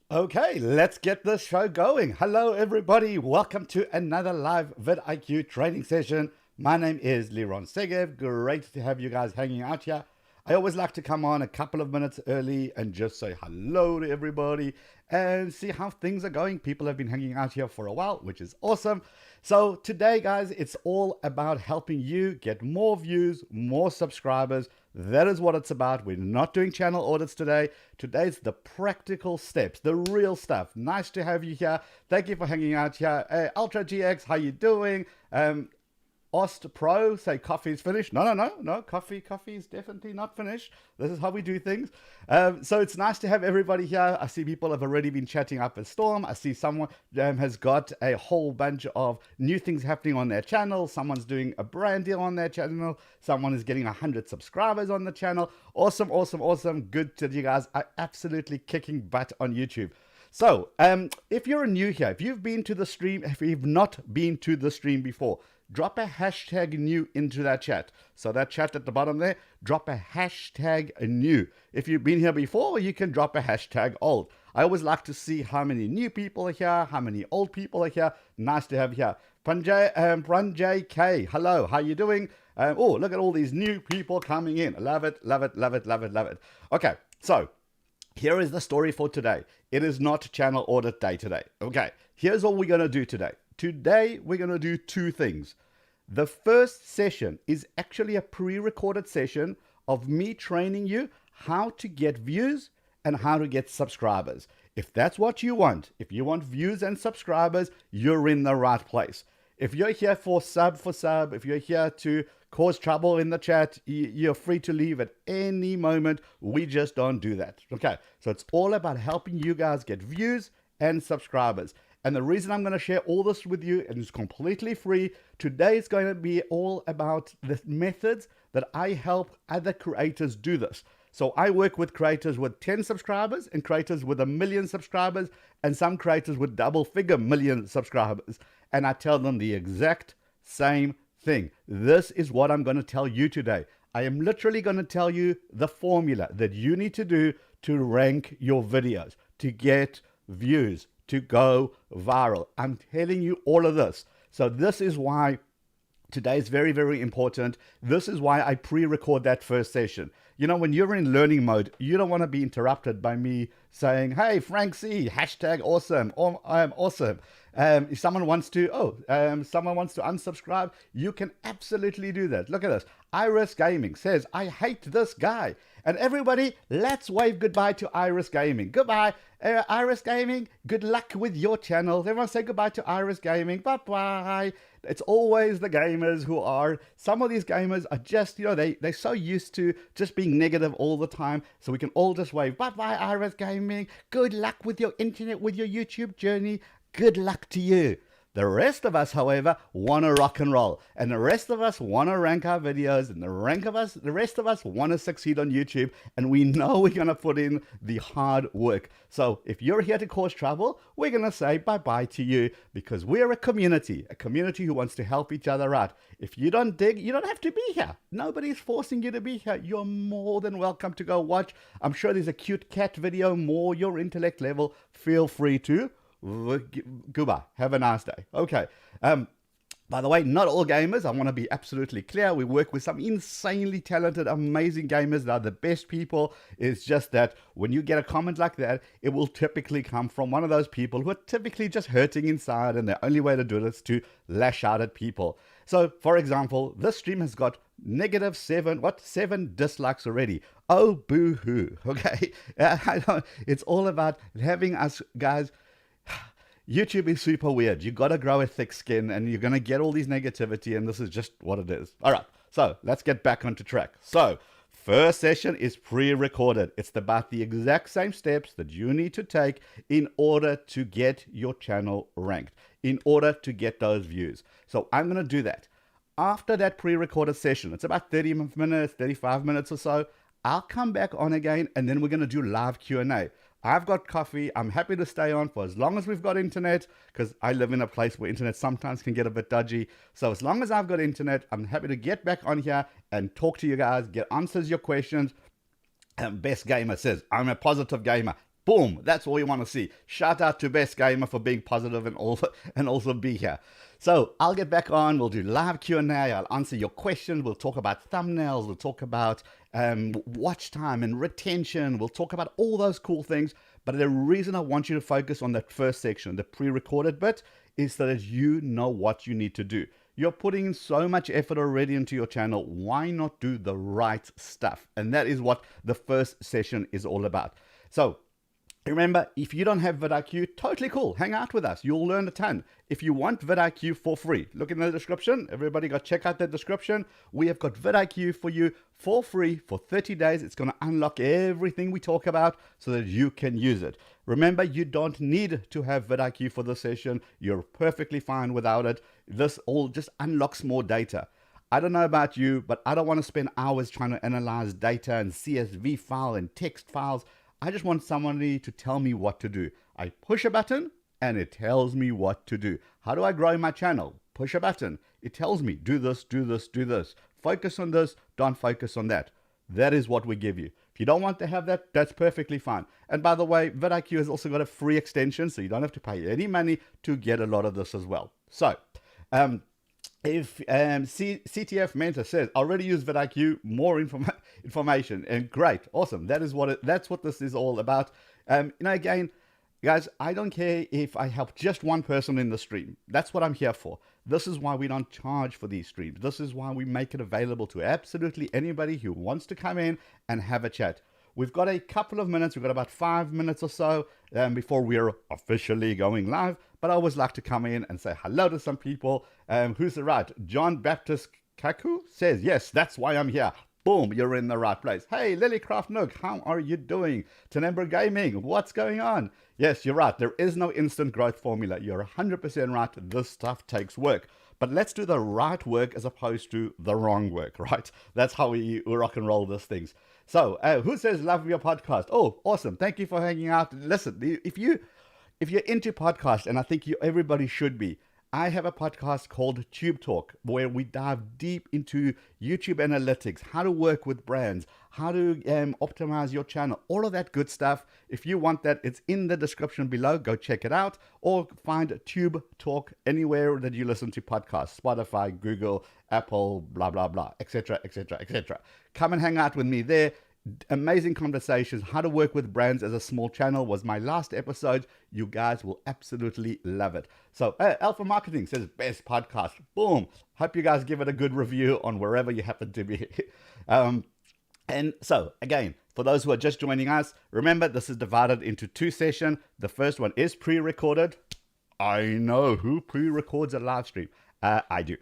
Okay, let's get this show going. Hello, everybody. Welcome to another live vidIQ training session. My name is Liron. Great to have you guys hanging out here. I always like to come on a couple of minutes early and just say hello to everybody and see how things are going. People have been hanging out here for a while, which is awesome. So today, guys, it's all about helping you get more views, more subscribers. That is what it's about. We're not doing channel audits today. Today's the practical steps, the real stuff. Nice to have you here. Thank you for hanging out here. Hey, Ultra GX, how you doing? Ost Pro, say coffee's finished. No. Coffee is definitely not finished. This is how we do things. So it's nice to have everybody here. I see people have already been chatting up a storm. I see someone has got a whole bunch of new things happening on their channel. Someone's doing a brand deal on their channel. Someone is getting 100 subscribers on the channel. Awesome. Good to you guys are absolutely kicking butt on YouTube. So, if you're new here, if you've been to the stream, if you've not been to the stream before, drop a hashtag new into that chat. So that chat at the bottom there, drop a hashtag new. If you've been here before, you can drop a hashtag old. I always like to see how many new people are here, how many old people are here. Nice to have you here. Pranjay K, hello, how you doing? Oh, look at all these new people coming in. Love it. Okay, so here is the story for today. It is not channel audit day today. Okay, here's what we're going to do today. Today, we're going to do two things. The first session is actually a pre-recorded session of me training you how to get views and how to get subscribers. If that's what you want, if you want views and subscribers, you're in the right place. If you're here for sub, if you're here to cause trouble in the chat, you're free to leave at any moment. We just don't do that. Okay, so it's all about helping you guys get views and subscribers. And the reason I'm going to share all this with you, and it's completely free, today is going to be all about the methods that I help other creators do this. So I work with creators with 10 subscribers and creators with 1 million subscribers and some creators with double-figure million subscribers. And I tell them the exact same thing. This is what I'm going to tell you today. I am literally going to tell you the formula that you need to do to rank your videos, to get views, to go viral. I'm telling you all of this. So this is why today is very, very important. This is why I pre-record that first session. You know, when you're in learning mode, you don't want to be interrupted by me saying, hey, Frank C, hashtag awesome, or I am awesome. If someone wants to, someone wants to unsubscribe, you can absolutely do that. Look at this. Iris Gaming says, I hate this guy. And everybody, let's wave goodbye to Iris Gaming. Goodbye, Iris Gaming. Good luck with your channel. Everyone say goodbye to Iris Gaming. Bye-bye. It's always the gamers who are, some of these gamers are just, you know, they're so used to just being negative all the time. So we can all just wave, bye-bye, Iris Gaming. Good luck with your internet, with your YouTube journey. Good luck to you. The rest of us, however, want to rock and roll. And the rest of us want to rank our videos. And the rest of us want to succeed on YouTube. And we know we're going to put in the hard work. So if you're here to cause trouble, we're going to say bye-bye to you because we're a community who wants to help each other out. If you don't dig, you don't have to be here. Nobody's forcing you to be here. You're more than welcome to go watch. I'm sure there's a cute cat video, more your intellect level. Feel free to. Goodbye. Have a nice day. Okay. By the way, not all gamers. I want to be absolutely clear. We work with some insanely talented, amazing gamers that are the best people. It's just that when you get a comment like that, it will typically come from one of those people who are typically just hurting inside, and the only way to do it is to lash out at people. So, for example, this stream has got -7 dislikes already. Oh, boo-hoo. Okay. It's all about having us guys. YouTube is super weird. You got to grow a thick skin and you're going to get all these negativity, and this is just what it is. All right, so let's get back onto track. So first session is pre-recorded. It's about the exact same steps that you need to take in order to get your channel ranked, in order to get those views. So I'm going to do that. After that pre-recorded session, it's about 30 minutes, 35 minutes or so, I'll come back on again, and then we're going to do live Q&A. I've got coffee. I'm happy to stay on for as long as we've got internet, because I live in a place where internet sometimes can get a bit dodgy. So as long as I've got internet, I'm happy to get back on here and talk to you guys, get answers your questions. Best Gamer says, I'm a positive gamer. Boom, that's what we want to see. Shout out to Best Gamer for being positive and also be here. So I'll get back on, we'll do live Q&A, I'll answer your questions, we'll talk about thumbnails, we'll talk about watch time and retention, we'll talk about all those cool things. But the reason I want you to focus on that first section, the pre-recorded bit, is so that you know what you need to do. You're putting in so much effort already into your channel. Why not do the right stuff? And that is what the first session is all about. So remember, if you don't have vidIQ, totally cool. Hang out with us. You'll learn a ton. If you want vidIQ for free, look in the description. Everybody go check out that description. We have got vidIQ for you for free for 30 days. It's going to unlock everything we talk about so that you can use it. Remember, you don't need to have vidIQ for this session. You're perfectly fine without it. This all just unlocks more data. I don't know about you, but I don't want to spend hours trying to analyze data and CSV file and text files. I just want somebody to tell me what to do. I push a button and it tells me what to do. How do I grow my channel? Push a button. It tells me, do this, do this, do this. Focus on this, don't focus on that. That is what we give you. If you don't want to have that, that's perfectly fine. And by the way, vidIQ has also got a free extension, so you don't have to pay any money to get a lot of this as well. So, if CTF Mentor says, I already use vidIQ, more information, and great, awesome. That's what this is all about. Again, guys, I don't care if I help just one person in the stream. That's what I'm here for. This is why we don't charge for these streams. This is why we make it available to absolutely anybody who wants to come in and have a chat. We've got a couple of minutes. We've got about 5 minutes or so before we're officially going live. But I always like to come in and say hello to some people. Who's the right? John Baptist Kaku says, yes, that's why I'm here. Boom, you're in the right place. Hey, Lilycraft Nook, how are you doing? Tenembra Gaming, what's going on? Yes, you're right. There is no instant growth formula. You're 100% right. This stuff takes work. But let's do the right work as opposed to the wrong work, right? That's how we rock and roll these things. So, who says love your podcast? Oh, awesome. Thank you for hanging out. Listen, if you're into podcasts, and I think everybody should be, I have a podcast called Tube Talk, where we dive deep into YouTube analytics, how to work with brands, how to optimize your channel, all of that good stuff. If you want that, it's in the description below. Go check it out, or find Tube Talk anywhere that you listen to podcasts, Spotify, Google, Apple, blah, blah, blah, etc., etc., etc. Come and hang out with me there. Amazing conversations. How to work with brands as a small channel was my last episode. You guys will absolutely love it. So Alpha Marketing says best podcast. Boom. Hope you guys give it a good review on wherever you happen to be. And so again, for those who are just joining us, remember this is divided into 2 sessions. The first one is pre-recorded. I know who pre-records a live stream. I do.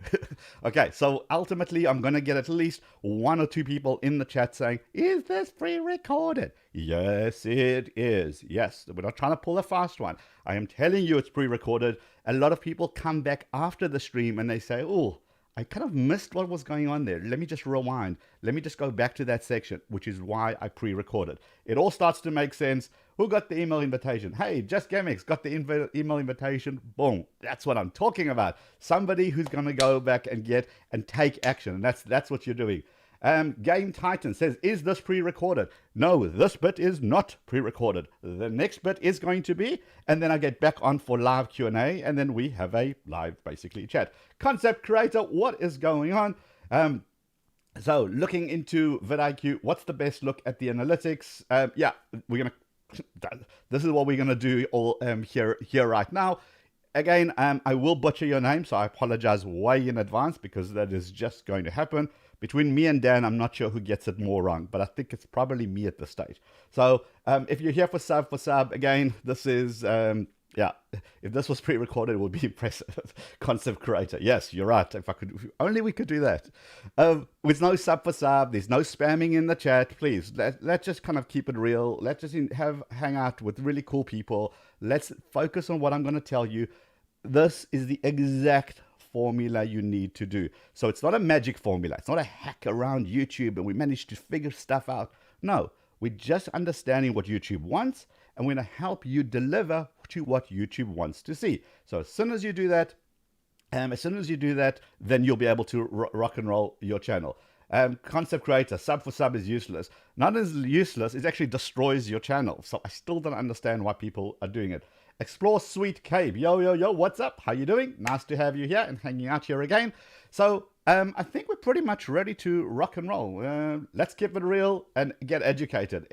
Okay, so ultimately, I'm going to get at least 1 or 2 people in the chat saying, is this pre-recorded? Yes, it is. Yes, we're not trying to pull a fast one. I am telling you it's pre-recorded. A lot of people come back after the stream and they say, oh, I kind of missed what was going on there. Let me just rewind. Let me just go back to that section, which is why I pre-recorded. It all starts to make sense. Who got the email invitation? Hey, Just Gamix got the email invitation. Boom. That's what I'm talking about. Somebody who's going to go back and take action. And that's what you're doing. Game Titan says, is this pre-recorded? No, this bit is not pre-recorded. The next bit is going to be, and then I get back on for live Q&A, and then we have a live, basically, chat. Concept creator, what is going on? So looking into vidIQ, what's the best look at the analytics? Yeah, this is what we're gonna do all here right now. Again, I will butcher your name, so I apologize way in advance because that is just going to happen. Between me and Dan, I'm not sure who gets it more wrong, but I think it's probably me at this stage. So if you're here for sub, again, this is, yeah, if this was pre-recorded, it would be impressive. Concept creator. Yes, you're right. If only we could do that. With no sub for sub, there's no spamming in the chat. Please, let's just kind of keep it real. Let's just hang out with really cool people. Let's focus on what I'm going to tell you. This is the exact formula you need to do. So it's not a magic formula. It's not a hack around YouTube and we managed to figure stuff out. No, we're just understanding what YouTube wants and we're going to help you deliver to what YouTube wants to see. So as soon as you do that, then you'll be able to rock and roll your channel. Concept creator, sub for sub is useless. Not as useless, it actually destroys your channel. So I still don't understand why people are doing it. Explore Sweet Cabe. Yo, what's up? How you doing? Nice to have you here and hanging out here again. So I think we're pretty much ready to rock and roll. Let's keep it real and get educated.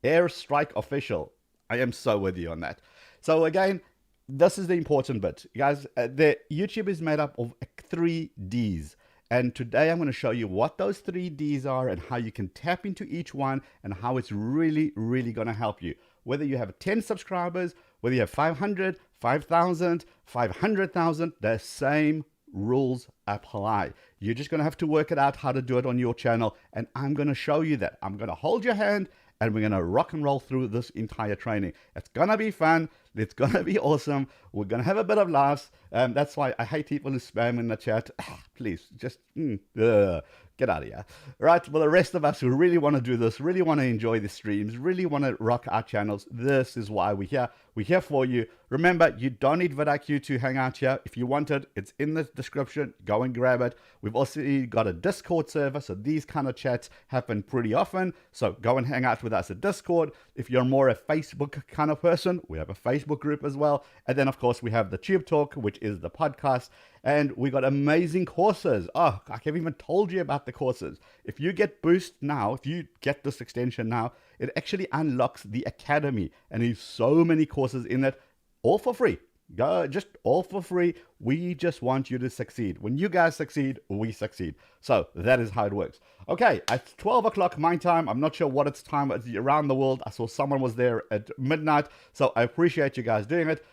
Airstrike official. I am so with you on that. So again, this is the important bit. Guys, the YouTube is made up of 3 Ds. And today I'm going to show you what those 3 Ds are and how you can tap into each one and how it's really, really going to help you. Whether you have 10 subscribers, whether you have 500, 5,000, 500,000, the same rules apply. You're just going to have to work it out how to do it on your channel. And I'm going to show you that. I'm going to hold your hand and we're going to rock and roll through this entire training. It's going to be fun. It's going to be awesome. We're going to have a bit of laughs. That's why I hate people who spam in the chat. Please, just get out of here. Right, well, the rest of us who really want to do this, really want to enjoy the streams, really want to rock our channels, this is why we're here. We're here for you. Remember, you don't need vidIQ to hang out here. If you want it, it's in the description. Go and grab it. We've also got a Discord server, so these kind of chats happen pretty often. So go and hang out with us at Discord. If you're more a Facebook kind of person, we have a Facebook group as well. And then, of course, we have the Tube Talk, which is the podcast. And we got amazing courses. Oh, I haven't even told you about the courses. If you get Boost now, if you get this extension now, it actually unlocks the Academy. And there's so many courses in it, all for free. Go, just all for free. We just want you to succeed. When you guys succeed, we succeed. So that is how it works. Okay, it's 12 o'clock my time. I'm not sure what it's time around the world. I saw someone was there at midnight. So I appreciate you guys doing it.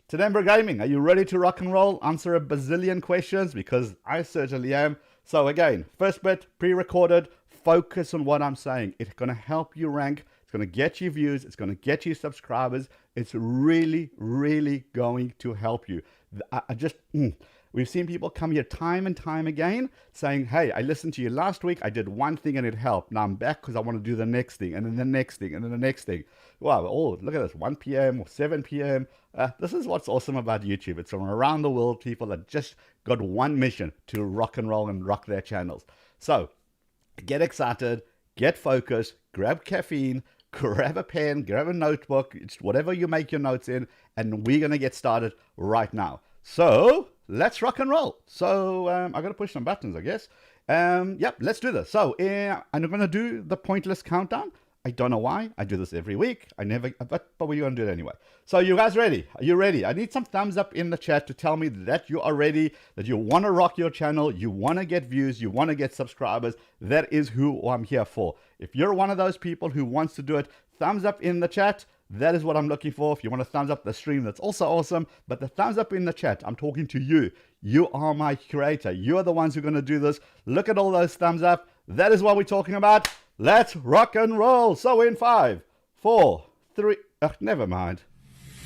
Tedembra Gaming, are you ready to rock and roll? Answer a bazillion questions because I certainly am. So again, first bit, pre-recorded, focus on what I'm saying. It's going to help you rank. It's going to get you views. It's going to get you subscribers. It's really, really going to help you. We've seen people come here time and time again saying, hey, I listened to you last week. I did one thing and it helped. Now I'm back because I want to do the next thing and then the next thing and then the next thing. Wow, oh, look at this, 1 p.m. or 7 p.m. This is what's awesome about YouTube. It's from around the world, people that just got one mission to rock and roll and rock their channels. So get excited, get focused, grab caffeine, grab a pen, grab a notebook, it's whatever you make your notes in, and we're going to get started right now. So let's rock and roll. So I'm going to push some buttons, I guess. Yep, let's do this. So I'm going to do the pointless countdown. I don't know why. I do this every week. But we're going to do it anyway. So you guys ready? Are you ready? I need some thumbs up in the chat to tell me that you are ready, that you want to rock your channel, you want to get views, you want to get subscribers. That is who I'm here for. If you're one of those people who wants to do it, thumbs up in the chat. That is what I'm looking for. If you want to thumbs up the stream, that's also awesome. But the thumbs up in the chat, I'm talking to you. You are my creator. You are the ones who are going to do this. Look at all those thumbs up. That is what we're talking about. Let's rock and roll. So in 5, 4, 3, never mind.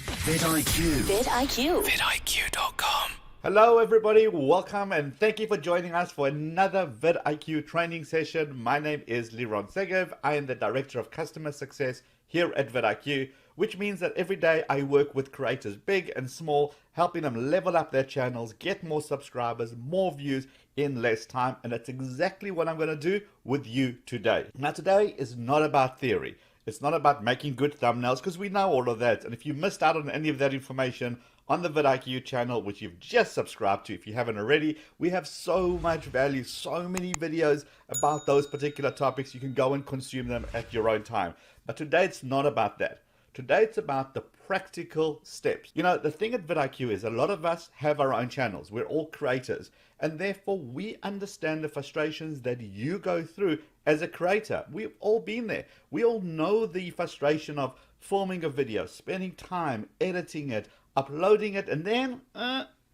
vidIQ. vidIQ. vidIQ.com. Hello everybody, welcome and thank you for joining us for another vidIQ training session. My name is Liron Segev. I am the Director of Customer Success here at vidIQ, which means that every day I work with creators big and small, helping them level up their channels, get more subscribers, more views in less time, and that's exactly what I'm going to do with you today. Now today is not about theory. It's not about making good thumbnails because we know all of that, and if you missed out on any of that information on the vidIQ channel, which you've just subscribed to if you haven't already, we have so much value, so many videos about those particular topics. You can go and consume them at your own time. But today it's not about that. Today it's about the practical steps. You know, the thing at vidIQ is a lot of us have our own channels. We're all creators, and therefore we understand the frustrations that you go through as a creator. We've all been there. We all know the frustration of filming a video, spending time editing it, uploading it, and then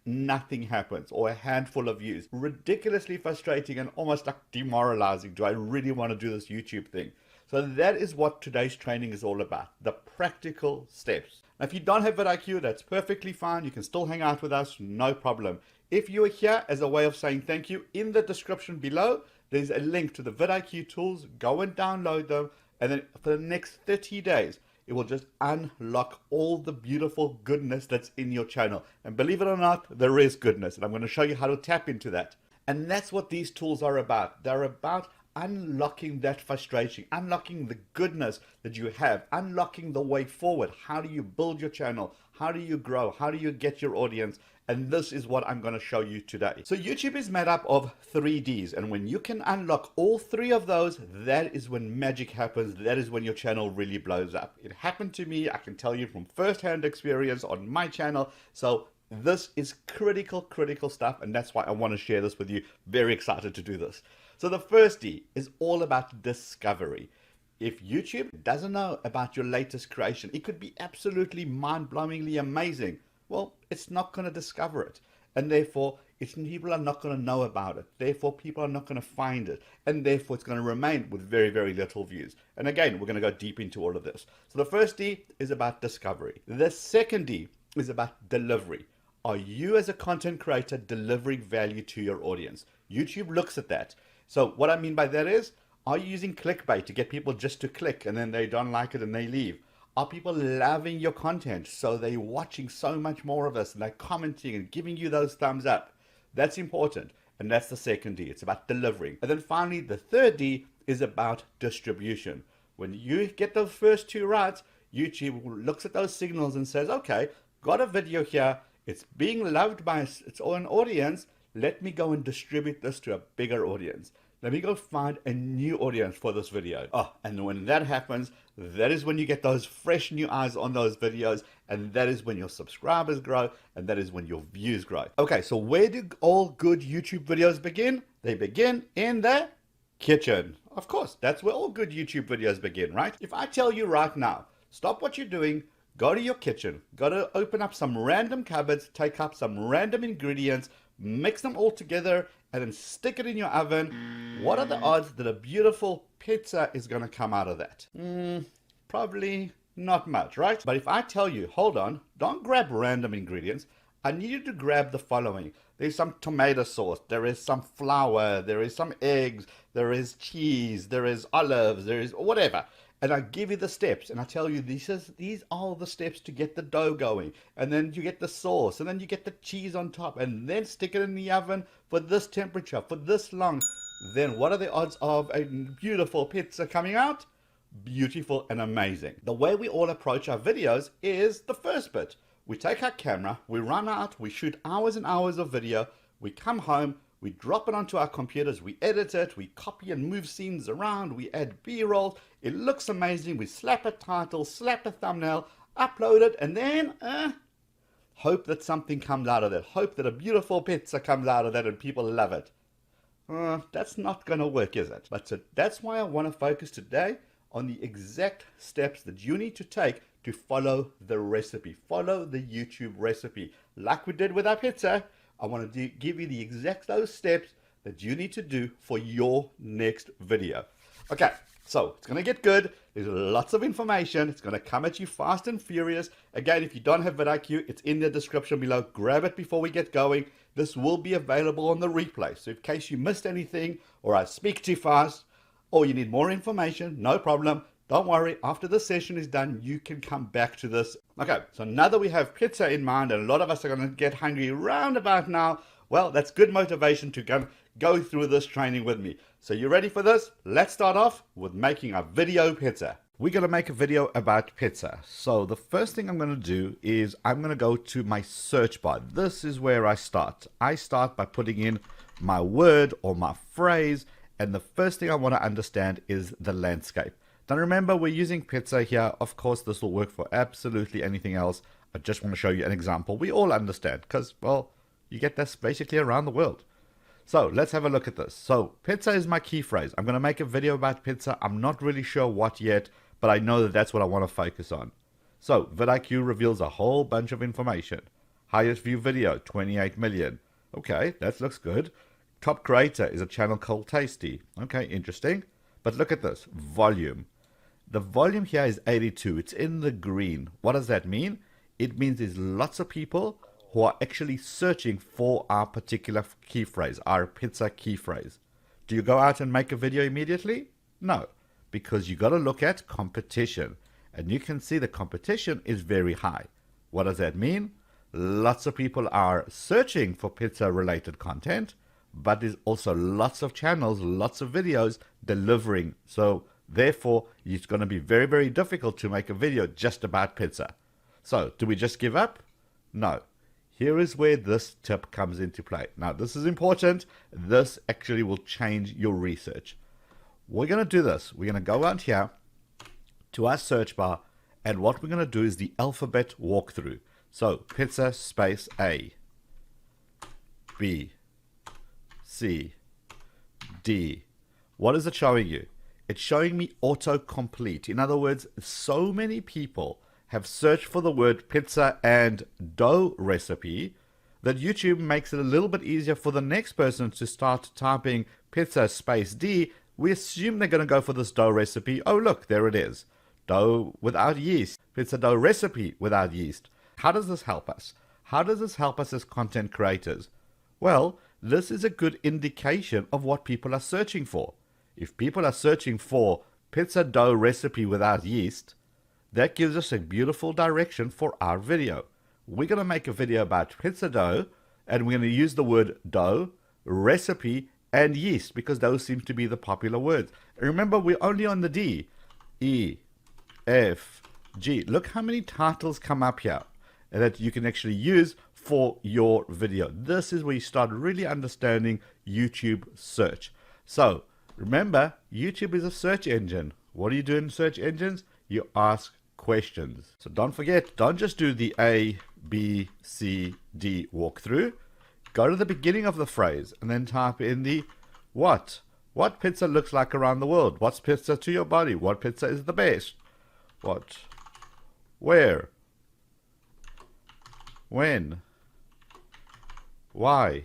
nothing happens, or a handful of views. Ridiculously frustrating and almost like demoralizing. Do I really want to do this YouTube thing? So that is what today's training is all about, the practical steps. Now, if you don't have vidIQ, that's perfectly fine. You can still hang out with us, no problem. If you are here as a way of saying thank you, in the description below, there's a link to the vidIQ tools. Go and download them, and then for the next 30 days, it will just unlock all the beautiful goodness that's in your channel. And believe it or not, there is goodness, and I'm going to show you how to tap into that. And that's what these tools are about. They're about unlocking that frustration, unlocking the goodness that you have, unlocking the way forward. How do you build your channel? How do you grow? How do you get your audience? And this is what I'm going to show you today. So YouTube is made up of 3Ds. And when you can unlock all three of those, that is when magic happens. That is when your channel really blows up. It happened to me. I can tell you from firsthand experience on my channel. So this is critical stuff. And that's why I want to share this with you. Very excited to do this. So the first D is all about discovery. If YouTube doesn't know about your latest creation, it could be absolutely mind-blowingly amazing. Well, it's not going to discover it. And therefore, people are not going to know about it. Therefore, people are not going to find it. And therefore, it's going to remain with very little views. And again, we're going to go deep into all of this. So the first D is about discovery. The second D is about delivery. Are you as a content creator delivering value to your audience? YouTube looks at that. So what I mean by that is, are you using clickbait to get people just to click and then they don't like it and they leave? Are people loving your content so they're watching so much more of this and they're commenting and giving you those thumbs up? That's important. And that's the second D. It's about delivering. And then finally, the third D is about distribution. When you get those first two right, YouTube looks at those signals and says, okay, got a video here. It's being loved by its own audience. Let me go and distribute this to a bigger audience. Let me go find a new audience for this video. Oh, and when that happens, that is when you get those fresh new eyes on those videos. And that is when your subscribers grow. And that is when your views grow. Okay, so where do all good YouTube videos begin? They begin in the kitchen. Of course, that's where all good YouTube videos begin, right? If I tell you right now, stop what you're doing, go to your kitchen, go to open up some random cupboards, take up some random ingredients, mix them all together, and then stick it in your oven. What are the odds that a beautiful pizza is going to come out of that? Probably not much, right? But if I tell you, hold on, don't grab random ingredients. I need you to grab the following. There's some tomato sauce, there is some flour, there is some eggs, there is cheese, there is olives, there is whatever. And I give you the steps and I tell you these are the steps to get the dough going. And then you get the sauce and then you get the cheese on top and then stick it in the oven for this temperature, for this long. Then what are the odds of a beautiful pizza coming out? Beautiful and amazing. The way we all approach our videos is the first bit. We take our camera, we run out, we shoot hours and hours of video, we come home, we drop it onto our computers, we edit it, we copy and move scenes around, we add B-roll, it looks amazing, we slap a title, slap a thumbnail, upload it, and then hope that something comes out of that. Hope that a beautiful pizza comes out of that and people love it. That's not going to work, is it? But that's why I want to focus today on the exact steps that you need to take to follow the recipe. Follow the YouTube recipe. Like we did with our pizza, I want to give you the exact those steps that you need to do for your next video. Okay, so it's going to get good. There's lots of information. It's going to come at you fast and furious. Again, if you don't have vidIQ, it's in the description below. Grab it before we get going. This will be available on the replay. So in case you missed anything or I speak too fast or you need more information, no problem. Don't worry, after the session is done, you can come back to this. Okay, so now that we have pizza in mind, and a lot of us are going to get hungry round about now, well, that's good motivation to go through this training with me. So you ready for this? Let's start off with making a video pizza. We're going to make a video about pizza. So the first thing I'm going to do is I'm going to go to my search bar. This is where I start. I start by putting in my word or my phrase, and the first thing I want to understand is the landscape. Now remember, we're using pizza here. Of course, this will work for absolutely anything else. I just want to show you an example. We all understand because, well, you get this basically around the world. So let's have a look at this. So pizza is my key phrase. I'm going to make a video about pizza. I'm not really sure what yet, but I know that that's what I want to focus on. So vidIQ reveals a whole bunch of information. Highest view video, 28 million. Okay, that looks good. Top creator is a channel called Tasty. Okay, interesting. But look at this, volume. The volume here is 82. It's in the green. What does that mean? It means there's lots of people who are actually searching for our particular key phrase, our pizza key phrase. Do you go out and make a video immediately? No, because you got to look at competition. And you can see the competition is very high. What does that mean? Lots of people are searching for pizza related content, but there's also lots of channels, lots of videos delivering. So therefore, it's going to be very, very difficult to make a video just about pizza. So do we just give up? No. Here is where this tip comes into play. Now, this is important. This actually will change your research. We're going to do this. We're going to go out here to our search bar, and what we're going to do is the alphabet walkthrough. So pizza space A, B, C, D. What is it showing you? It's showing me autocomplete. In other words, so many people have searched for the word pizza and dough recipe that YouTube makes it a little bit easier for the next person to start typing pizza space D. We assume they're going to go for this dough recipe. Oh, look, there it is. Dough without yeast. Pizza dough recipe without yeast. How does this help us? How does this help us as content creators? Well, this is a good indication of what people are searching for. If people are searching for pizza dough recipe without yeast, that gives us a beautiful direction for our video. We're going to make a video about pizza dough, and we're going to use the word dough, recipe, and yeast, because those seem to be the popular words. And remember, we're only on the D. E, F, G. Look how many titles come up here that you can actually use for your video. This is where you start really understanding YouTube search. So remember, YouTube is a search engine. What do you do in search engines? You ask questions. So don't forget, don't just do the A, B, C, D walkthrough. Go to the beginning of the phrase and then type in the what. What pizza looks like around the world? What's pizza to your body? What pizza is the best? What? Where? When? Why?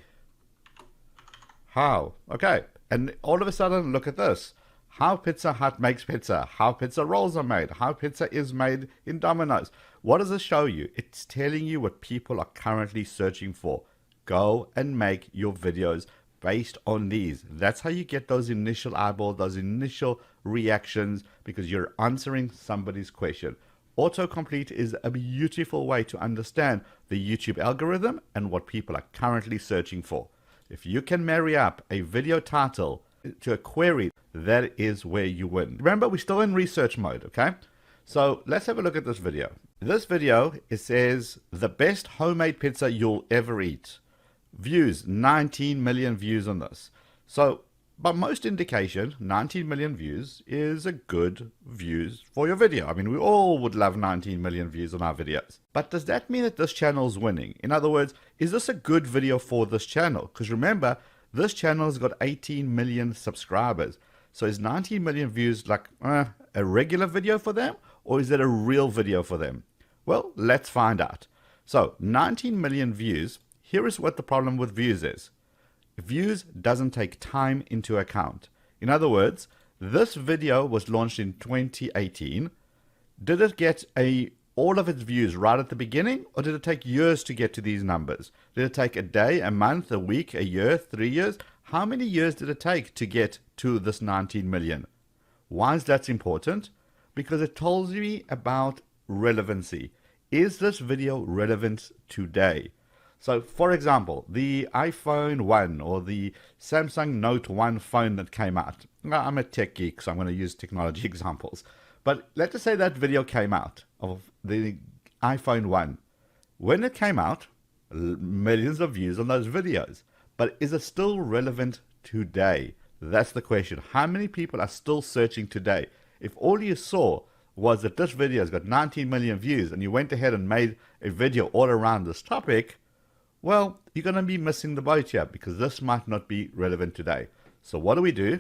How? Okay. And all of a sudden, look at this. How Pizza Hut makes pizza. How pizza rolls are made. How pizza is made in Domino's. What does this show you? It's telling you what people are currently searching for. Go and make your videos based on these. That's how you get those initial eyeballs, those initial reactions, because you're answering somebody's question. Autocomplete is a beautiful way to understand the YouTube algorithm and what people are currently searching for. If you can marry up a video title to a query, that is where you win. Remember, we're still in research mode, okay? So let's have a look at this video. This video, it says, the best homemade pizza you'll ever eat. Views, 19 million views on this. So by most indication, 19 million views is a good views for your video. I mean, we all would love 19 million views on our videos. But does that mean that this channel is winning? In other words, is this a good video for this channel? Because remember, this channel has got 18 million subscribers. So is 19 million views like a regular video for them? Or is it a real video for them? Well, let's find out. So 19 million views. Here is what the problem with views is. Views doesn't take time into account. In other words, this video was launched in 2018. Did it get all of its views right at the beginning, or did it take years to get to these numbers? Did it take a day, a month, a week, a year, 3 years? How many years did it take to get to this 19 million? Why is that important? Because it tells me about relevancy. Is this video relevant today? So, for example, the iPhone 1 or the Samsung Note 1 phone that came out. Now, I'm a tech geek, so I'm going to use technology examples. But let's just say that video came out of the iPhone 1. When it came out, millions of views on those videos. But is it still relevant today? That's the question. How many people are still searching today? If all you saw was that this video has got 19 million views and you went ahead and made a video all around this topic, well, you're going to be missing the boat here because this might not be relevant today. So what do?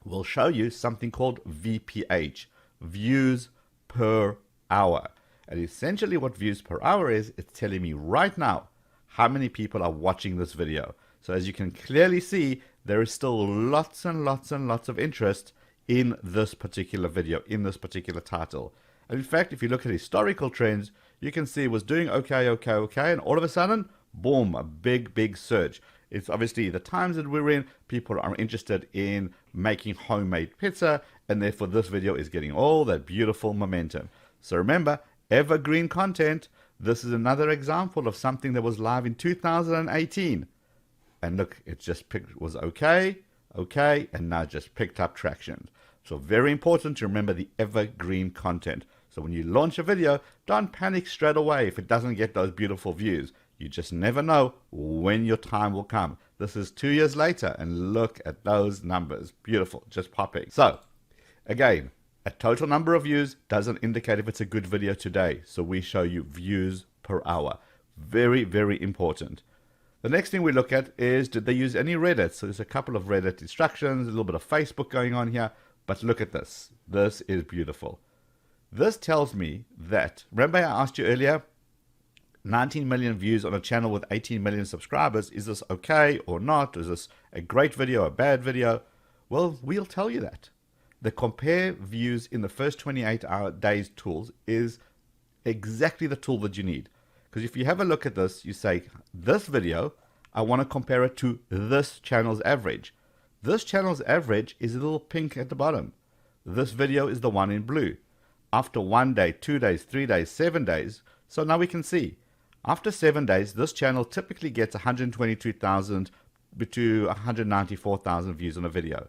We'll show you something called VPH, views per hour. And essentially what views per hour is, it's telling me right now how many people are watching this video. So as you can clearly see, there is still lots and lots and lots of interest in this particular video, in this particular title. And in fact, if you look at historical trends, you can see it was doing okay, and all of a sudden, boom, a big surge. It's obviously the times that we're in, people are interested in making homemade pizza, and therefore this video is getting all that beautiful momentum. So remember, evergreen content. This is another example of something that was live in 2018. And look, it just was okay, and now just picked up traction. So very important to remember the evergreen content. So when you launch a video, don't panic straight away if it doesn't get those beautiful views. You just never know when your time will come. This is 2 years later, and look at those numbers. Beautiful, just popping. So again, a total number of views doesn't indicate if it's a good video today. So we show you views per hour. Very, very important. The next thing we look at is, did they use any Reddit? So there's a couple of Reddit instructions, a little bit of Facebook going on here. But look at this. This is beautiful. This tells me that, remember I asked you earlier, 19 million views on a channel with 18 million subscribers. Is this okay or not? Is this a great video, a bad video? Well, we'll tell you that. The compare views in the first 28 days tools is exactly the tool that you need. Because if you have a look at this, you say, this video, I want to compare it to this channel's average. This channel's average is a little pink at the bottom. This video is the one in blue. After 1 day, 2 days, 3 days, 7 days, so now we can see. After 7 days, this channel typically gets 122,000 to 194,000 views on a video.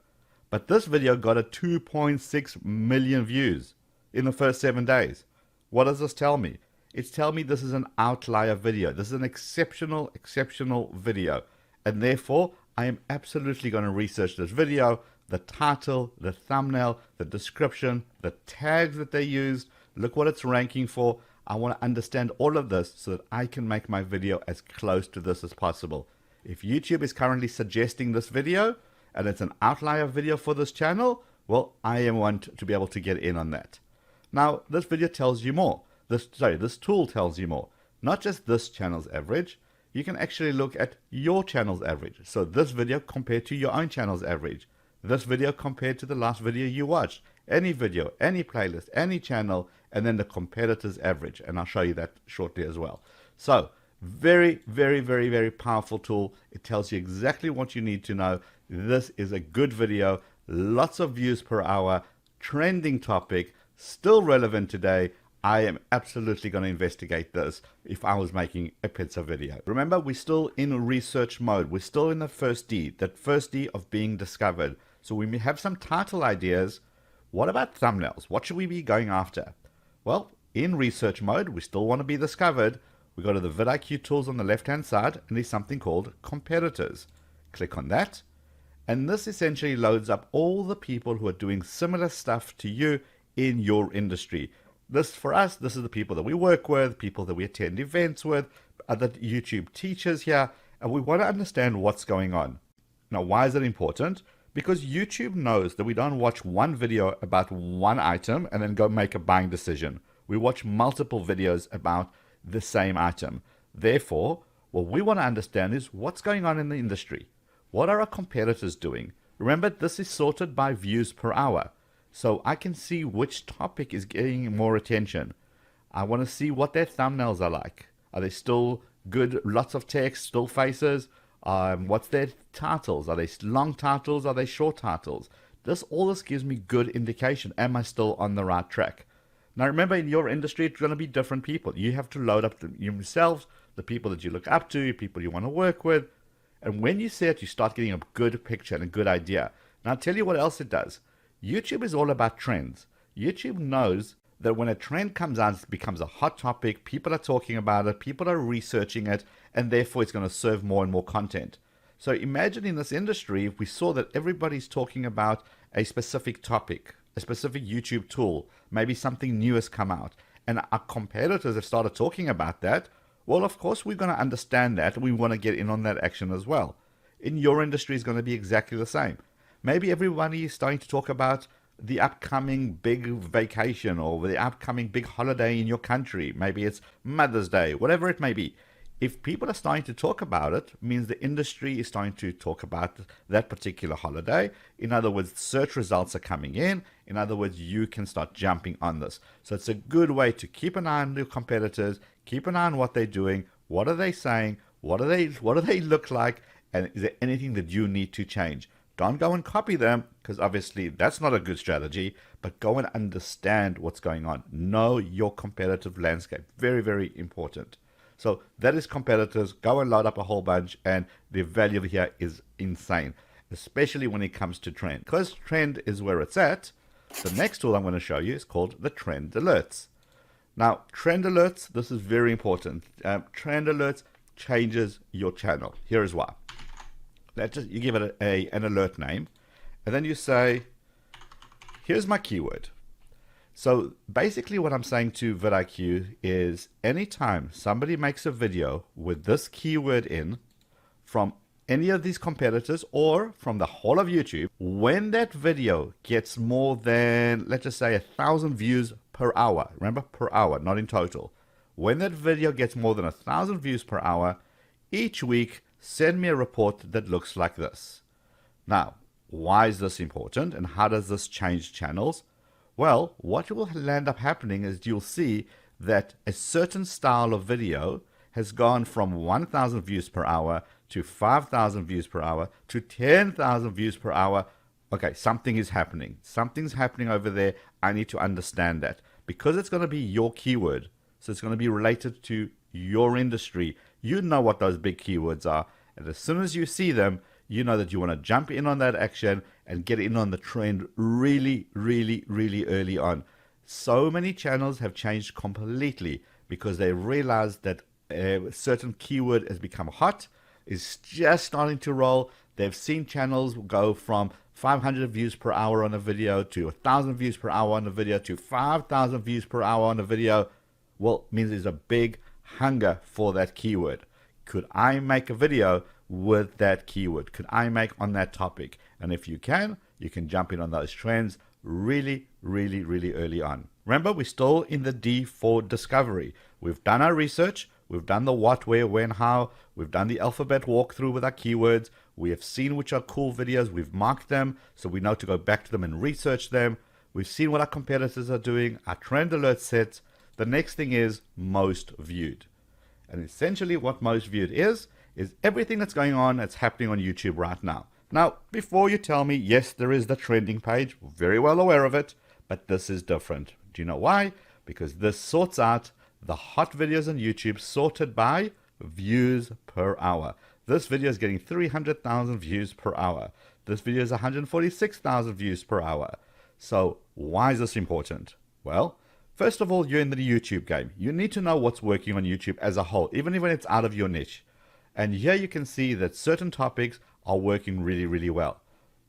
But this video got a 2.6 million views in the first 7 days. What does this tell me? It's telling me this is an outlier video. This is an exceptional video. And therefore, I am absolutely going to research this video, the title, the thumbnail, the description, the tags that they used. Look what it's ranking for. I want to understand all of this so that I can make my video as close to this as possible. If YouTube is currently suggesting this video and it's an outlier video for this channel, well, I am one to be able to get in on that. Now, this video tells you more. This tool tells you more. Not just this channel's average. You can actually look at your channel's average. So this video compared to your own channel's average. This video compared to the last video you watched. Any video, any playlist, any channel, and then the competitor's average. And I'll show you that shortly as well. So very, very, very, very powerful tool. It tells you exactly what you need to know. This is a good video. Lots of views per hour. Trending topic. Still relevant today. I am absolutely going to investigate this if I was making a pizza video. Remember, we're still in research mode. We're still in the first D, that first D of being discovered. So we may have some title ideas. What about thumbnails? What should we be going after? Well, in research mode, we still want to be discovered. We go to the vidIQ tools on the left-hand side, and there's something called competitors. Click on that, and this essentially loads up all the people who are doing similar stuff to you in your industry. This, for us, this is the people that we work with, people that we attend events with, other YouTube teachers here, and we want to understand what's going on. Now, why is it important? Because YouTube knows that we don't watch one video about one item and then go make a buying decision. We watch multiple videos about the same item. Therefore, what we want to understand is what's going on in the industry. What are our competitors doing? Remember, this is sorted by views per hour. So I can see which topic is getting more attention. I want to see what their thumbnails are like. Are they still good, lots of text, still faces? What's their titles? Are they long titles? Are they short titles? All this gives me good indication. Am I still on the right track? Now remember, in your industry, it's going to be different people. You have to load up yourselves, the people that you look up to, people you want to work with. And when you see it, you start getting a good picture and a good idea. Now I'll tell you what else it does. YouTube is all about trends. YouTube knows that when a trend comes out, it becomes a hot topic. People are talking about it. People are researching it. And therefore, it's going to serve more and more content. So imagine in this industry, if we saw that everybody's talking about a specific topic, a specific YouTube tool, maybe something new has come out, and our competitors have started talking about that, well, of course, we're going to understand that. We want to get in on that action as well. In your industry, it's going to be exactly the same. Maybe everybody is starting to talk about the upcoming big vacation or the upcoming big holiday in your country. Maybe it's Mother's Day, whatever it may be. If people are starting to talk about it, it means the industry is starting to talk about that particular holiday. In other words, search results are coming in. In other words, you can start jumping on this. So it's a good way to keep an eye on your competitors, keep an eye on what they're doing, what are they saying, what do they look like, and is there anything that you need to change? Don't go and copy them, because obviously that's not a good strategy, but go and understand what's going on. Know your competitive landscape. Very, very important. So that is competitors. Go and load up a whole bunch, and the value here is insane, especially when it comes to trend. Because trend is where it's at, the next tool I'm going to show you is called the trend alerts. Now, trend alerts, this is very important. Trend alerts changes your channel. Here is why. You give it an alert name, and then you say, here's my keyword. So basically what I'm saying to vidIQ is anytime somebody makes a video with this keyword in from any of these competitors or from the whole of YouTube, when that video gets more than, let's just say, 1,000 views per hour, remember, per hour, not in total. When that video gets more than 1,000 views per hour, each week, send me a report that looks like this. Now, why is this important and how does this change channels? Well, what will end up happening is you'll see that a certain style of video has gone from 1,000 views per hour to 5,000 views per hour to 10,000 views per hour. Okay, something is happening. Something's happening over there. I need to understand that. Because it's going to be your keyword, so it's going to be related to your industry. You know what those big keywords are. And as soon as you see them, you know that you want to jump in on that action and get in on the trend really, really, really early on. So many channels have changed completely because they realized that a certain keyword has become hot, is just starting to roll. They've seen channels go from 500 views per hour on a video to 1,000 views per hour on a video to 5,000 views per hour on a video. Well, it means there's a big hunger for that keyword. Could I make a video with that keyword? Could I make on that topic? And if you can jump in on those trends really, really, really early on. Remember, we're still in the D for discovery. We've done our research. We've done the what, where, when, how. We've done the alphabet walkthrough with our keywords. We have seen which are cool videos. We've marked them so we know to go back to them and research them. We've seen what our competitors are doing. Our trend alert sets. The next thing is most viewed. And essentially what most viewed is everything that's going on that's happening on YouTube right now. Now, before you tell me, yes, there is the trending page, very well aware of it, but this is different. Do you know why? Because this sorts out the hot videos on YouTube sorted by views per hour. This video is getting 300,000 views per hour. This video is 146,000 views per hour. So why is this important? Well, first of all, you're in the YouTube game. You need to know what's working on YouTube as a whole, even when it's out of your niche. And here you can see that certain topics are working really, really well.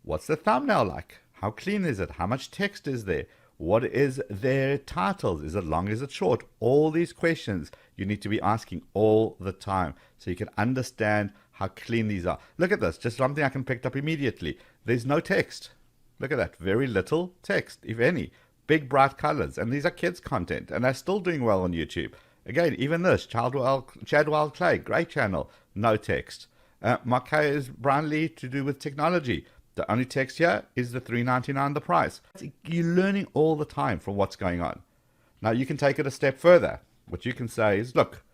What's the thumbnail like? How clean is it? How much text is there? What is their titles? Is it long? Is it short? All these questions you need to be asking all the time so you can understand how clean these are. Look at this, just something I can pick up immediately. There's no text. Look at that, very little text, if any. Big bright colors, and these are kids content, and they're still doing well on YouTube. Again, even this, Chadwell Clay, great channel, no text. Marquez Brownlee to do with technology. The only text here is the $3.99 the price. You're learning all the time from what's going on. Now you can take it a step further. What you can say is, look,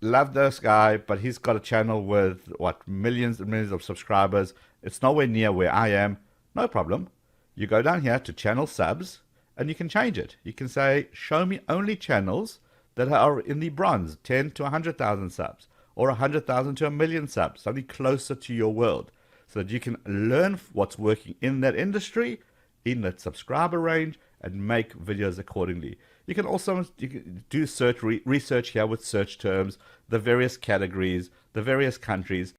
love this guy, but he's got a channel with millions and millions of subscribers. It's nowhere near where I am. No problem. You go down here to channel subs and you can change it. You can say, show me only channels that are in the bronze, 10 to 100,000 subs, or 100,000 to 1,000,000 subs, something closer to your world, so that you can learn what's working in that industry, in that subscriber range, and make videos accordingly. You can also do research here with search terms, the various categories, the various countries,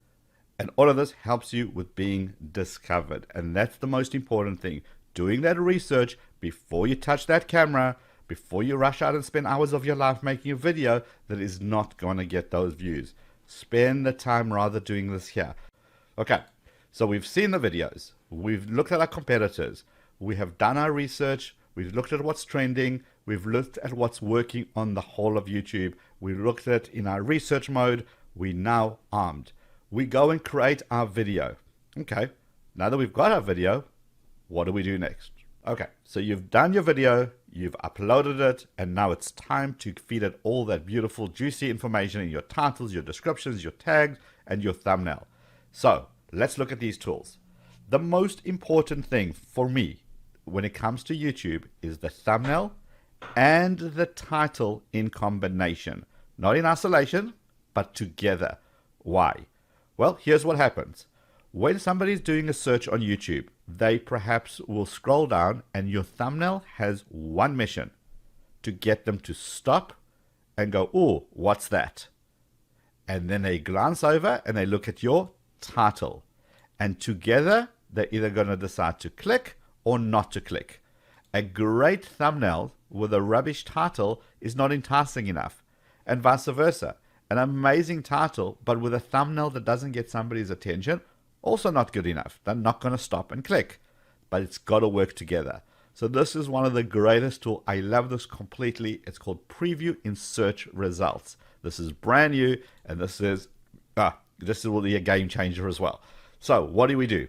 and all of this helps you with being discovered. And that's the most important thing, doing that research before you touch that camera, before you rush out and spend hours of your life making a video that is not going to get those views. Spend the time rather doing this here. Okay, so we've seen the videos. We've looked at our competitors. We have done our research. We've looked at what's trending. We've looked at what's working on the whole of YouTube. We looked at it in our research mode. We're now armed. We go and create our video. Okay, now that we've got our video, what do we do next? Okay, so you've done your video, you've uploaded it, and now it's time to feed it all that beautiful, juicy information in your titles, your descriptions, your tags, and your thumbnail. So let's look at these tools. The most important thing for me when it comes to YouTube is the thumbnail and the title in combination. not in isolation, but together. Why? Well, here's what happens. When somebody's doing a search on YouTube, they perhaps will scroll down and your thumbnail has one mission: to get them to stop and go, "Oh, what's that?" And then they glance over and they look at your title. And together, they're either going to decide to click or not to click. A great thumbnail with a rubbish title is not enticing enough, and vice versa. An amazing title, but with a thumbnail that doesn't get somebody's attention, also not good enough. They're not going to stop and click, but it's got to work together. So this is one of the greatest tools. I love this completely. It's called Preview in Search Results. This is brand new, and this will be a game changer as well. So what do?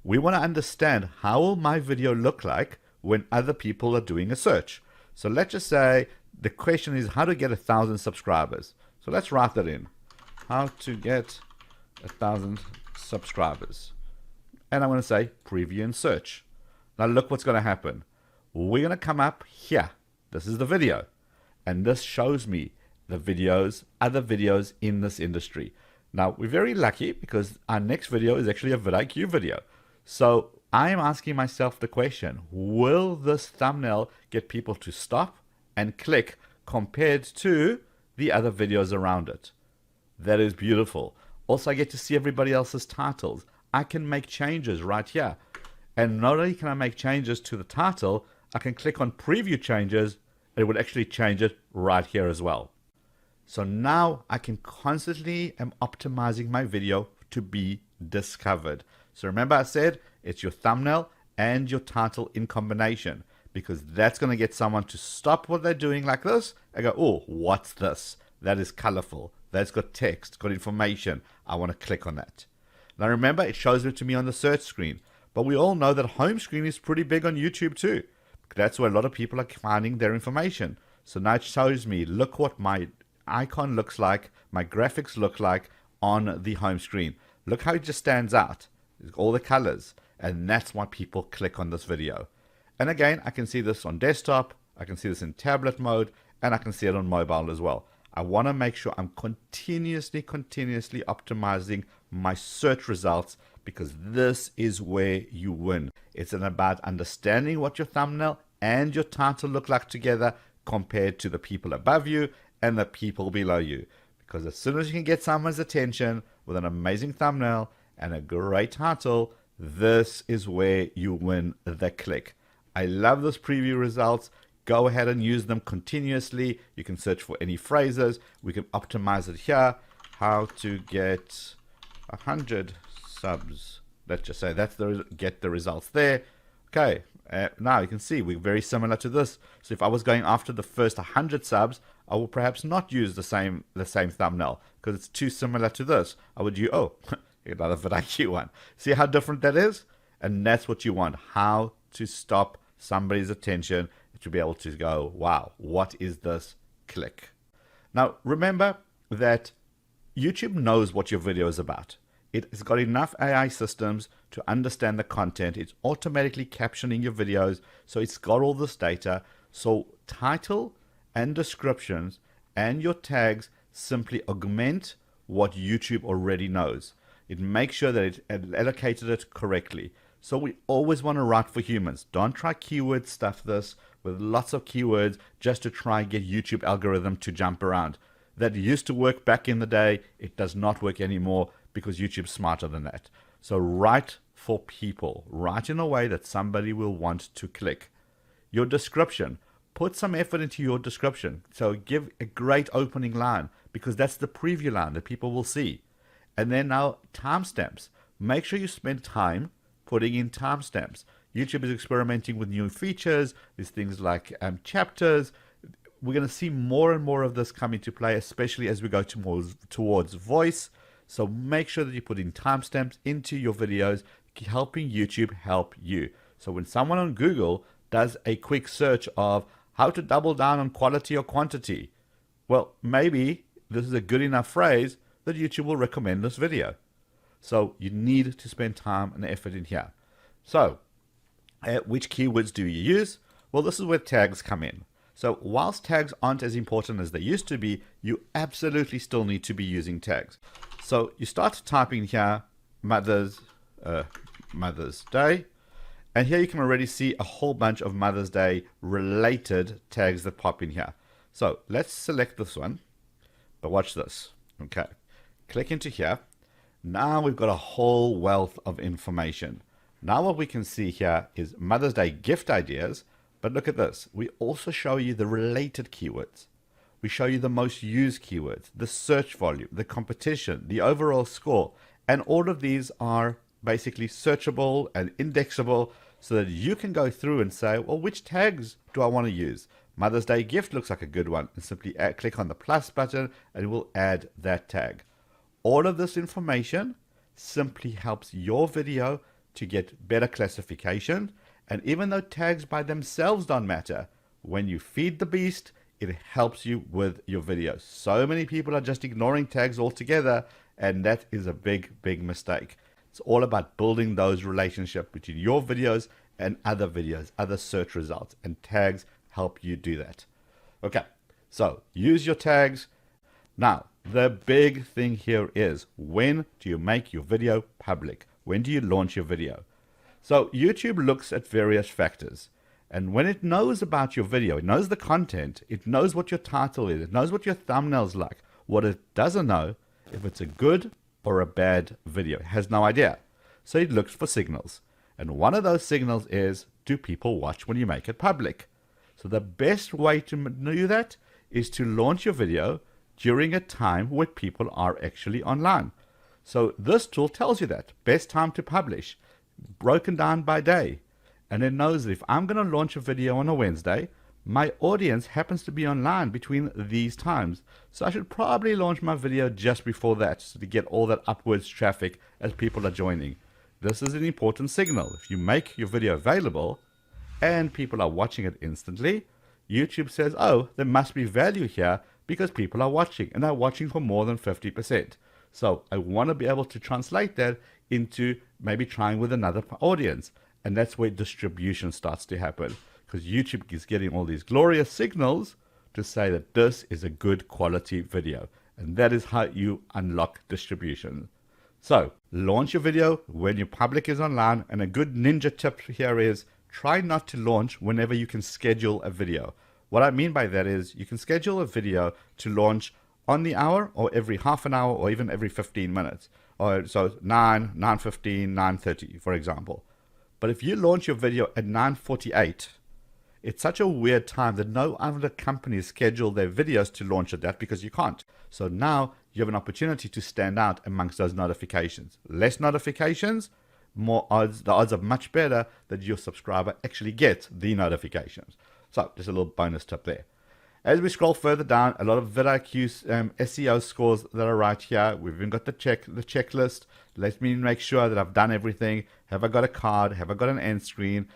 We want to understand how will my video look like when other people are doing a search. So let's just say the question is how to get 1,000 subscribers. So let's write that in. How to get 1,000 subscribers. And I'm going to say preview and search. Now look what's going to happen. We're going to come up here. This is the video. And this shows me the videos, other videos in this industry. Now we're very lucky because our next video is actually a vidIQ video. So I am asking myself the question, will this thumbnail get people to stop and click compared to the other videos around it? That is beautiful. Also, I get to see everybody else's titles. I can make changes right here. And not only can I make changes to the title, I can click on preview changes. It would actually change it right here as well. So now I can constantly am optimizing my video to be discovered. So remember I said it's your thumbnail and your title in combination, because that's going to get someone to stop what they're doing like this and go, "Oh, what's this? That is colorful. That's got text, got information. I want to click on that." Now remember, it shows it to me on the search screen. But we all know that home screen is pretty big on YouTube too. That's where a lot of people are finding their information. So now it shows me, look what my icon looks like, my graphics look like on the home screen. Look how it just stands out. All the colors. And that's why people click on this video. And again, I can see this on desktop, I can see this in tablet mode, and I can see it on mobile as well. I want to make sure I'm continuously optimizing my search results, because this is where you win. It's about understanding what your thumbnail and your title look like together compared to the people above you and the people below you. Because as soon as you can get someone's attention with an amazing thumbnail and a great title, this is where you win the click. I love those preview results. Go ahead and use them continuously. You can search for any phrases. We can optimize it here. How to get 100 subs. Let's just say that's get the results there. Okay, now you can see we're very similar to this. So if I was going after the first 100 subs, I will perhaps not use the same thumbnail because it's too similar to this. I would use, another vidIQ one. See how different that is? And that's what you want. How to stop somebody's attention to be able to go, wow, what is this? Click. Now remember that YouTube knows what your video is about. It's got enough AI systems to understand the content. It's automatically captioning your videos. So it's got all this data. So title and descriptions and your tags simply augment what YouTube already knows. It makes sure that it allocated it correctly. So we always want to write for humans. Don't try keyword stuff this with lots of keywords just to try and get YouTube algorithm to jump around. That used to work back in the day. It does not work anymore because YouTube's smarter than that. So write for people. Write in a way that somebody will want to click. Your description. Put some effort into your description. So give a great opening line because that's the preview line that people will see. And then now timestamps. Make sure you spend time putting in timestamps. YouTube is experimenting with new features. There's things like chapters. We're going to see more and more of this come into play, especially as we go towards voice. So make sure that you put in timestamps into your videos, helping YouTube help you. So when someone on Google does a quick search of how to double down on quality or quantity, well, maybe this is a good enough phrase that YouTube will recommend this video. So you need to spend time and effort in here. So which keywords do you use? Well, this is where tags come in. So whilst tags aren't as important as they used to be, you absolutely still need to be using tags. So you start typing here Mother's Day, and here you can already see a whole bunch of Mother's Day related tags that pop in here. So let's select this one, but watch this. Okay, click into here. Now we've got a whole wealth of information. Now what we can see here is Mother's Day gift ideas, but look at this. We also show you the related keywords. We show you the most used keywords, the search volume, the competition, the overall score, and all of these are basically searchable and indexable so that you can go through and say, well, which tags do I want to use? Mother's Day gift looks like a good one. And simply click on the plus button and it will add that tag. All of this information simply helps your video to get better classification. And even though tags by themselves don't matter, when you feed the beast, it helps you with your video. So many people are just ignoring tags altogether, and that is a big, big mistake. It's all about building those relationships between your videos and other videos, other search results, and tags help you do that. Okay, so use your tags. Now, the big thing here is, when do you make your video public? When do you launch your video? So YouTube looks at various factors. And when it knows about your video, it knows the content, it knows what your title is, it knows what your thumbnail's like. What it doesn't know, if it's a good or a bad video, it has no idea. So it looks for signals. And one of those signals is, do people watch when you make it public? So the best way to do that is to launch your video during a time where people are actually online. So this tool tells you that. Best time to publish, broken down by day. And it knows that if I'm going to launch a video on a Wednesday, my audience happens to be online between these times. So I should probably launch my video just before that, so to get all that upwards traffic as people are joining. This is an important signal. If you make your video available and people are watching it instantly, YouTube says, oh, there must be value here because people are watching, and they're watching for more than 50%. So I want to be able to translate that into maybe trying with another audience. And that's where distribution starts to happen, because YouTube is getting all these glorious signals to say that this is a good quality video. And that is how you unlock distribution. So launch your video when your public is online. And a good ninja tip here is, try not to launch whenever you can schedule a video. What I mean by that is, you can schedule a video to launch on the hour, or every half an hour, or even every 15 minutes. Or so 9, 9:15, 9:30, for example. But if you launch your video at 9:48, it's such a weird time that no other companies schedule their videos to launch at that, because you can't. So now you have an opportunity to stand out amongst those notifications. Less notifications, more odds. The odds are much better that your subscriber actually gets the notifications. So just a little bonus tip there. As we scroll further down, a lot of vidIQ SEO scores that are right here. We've even got the checklist. Let me make sure that I've done everything. Have I got a card? Have I got an end screen?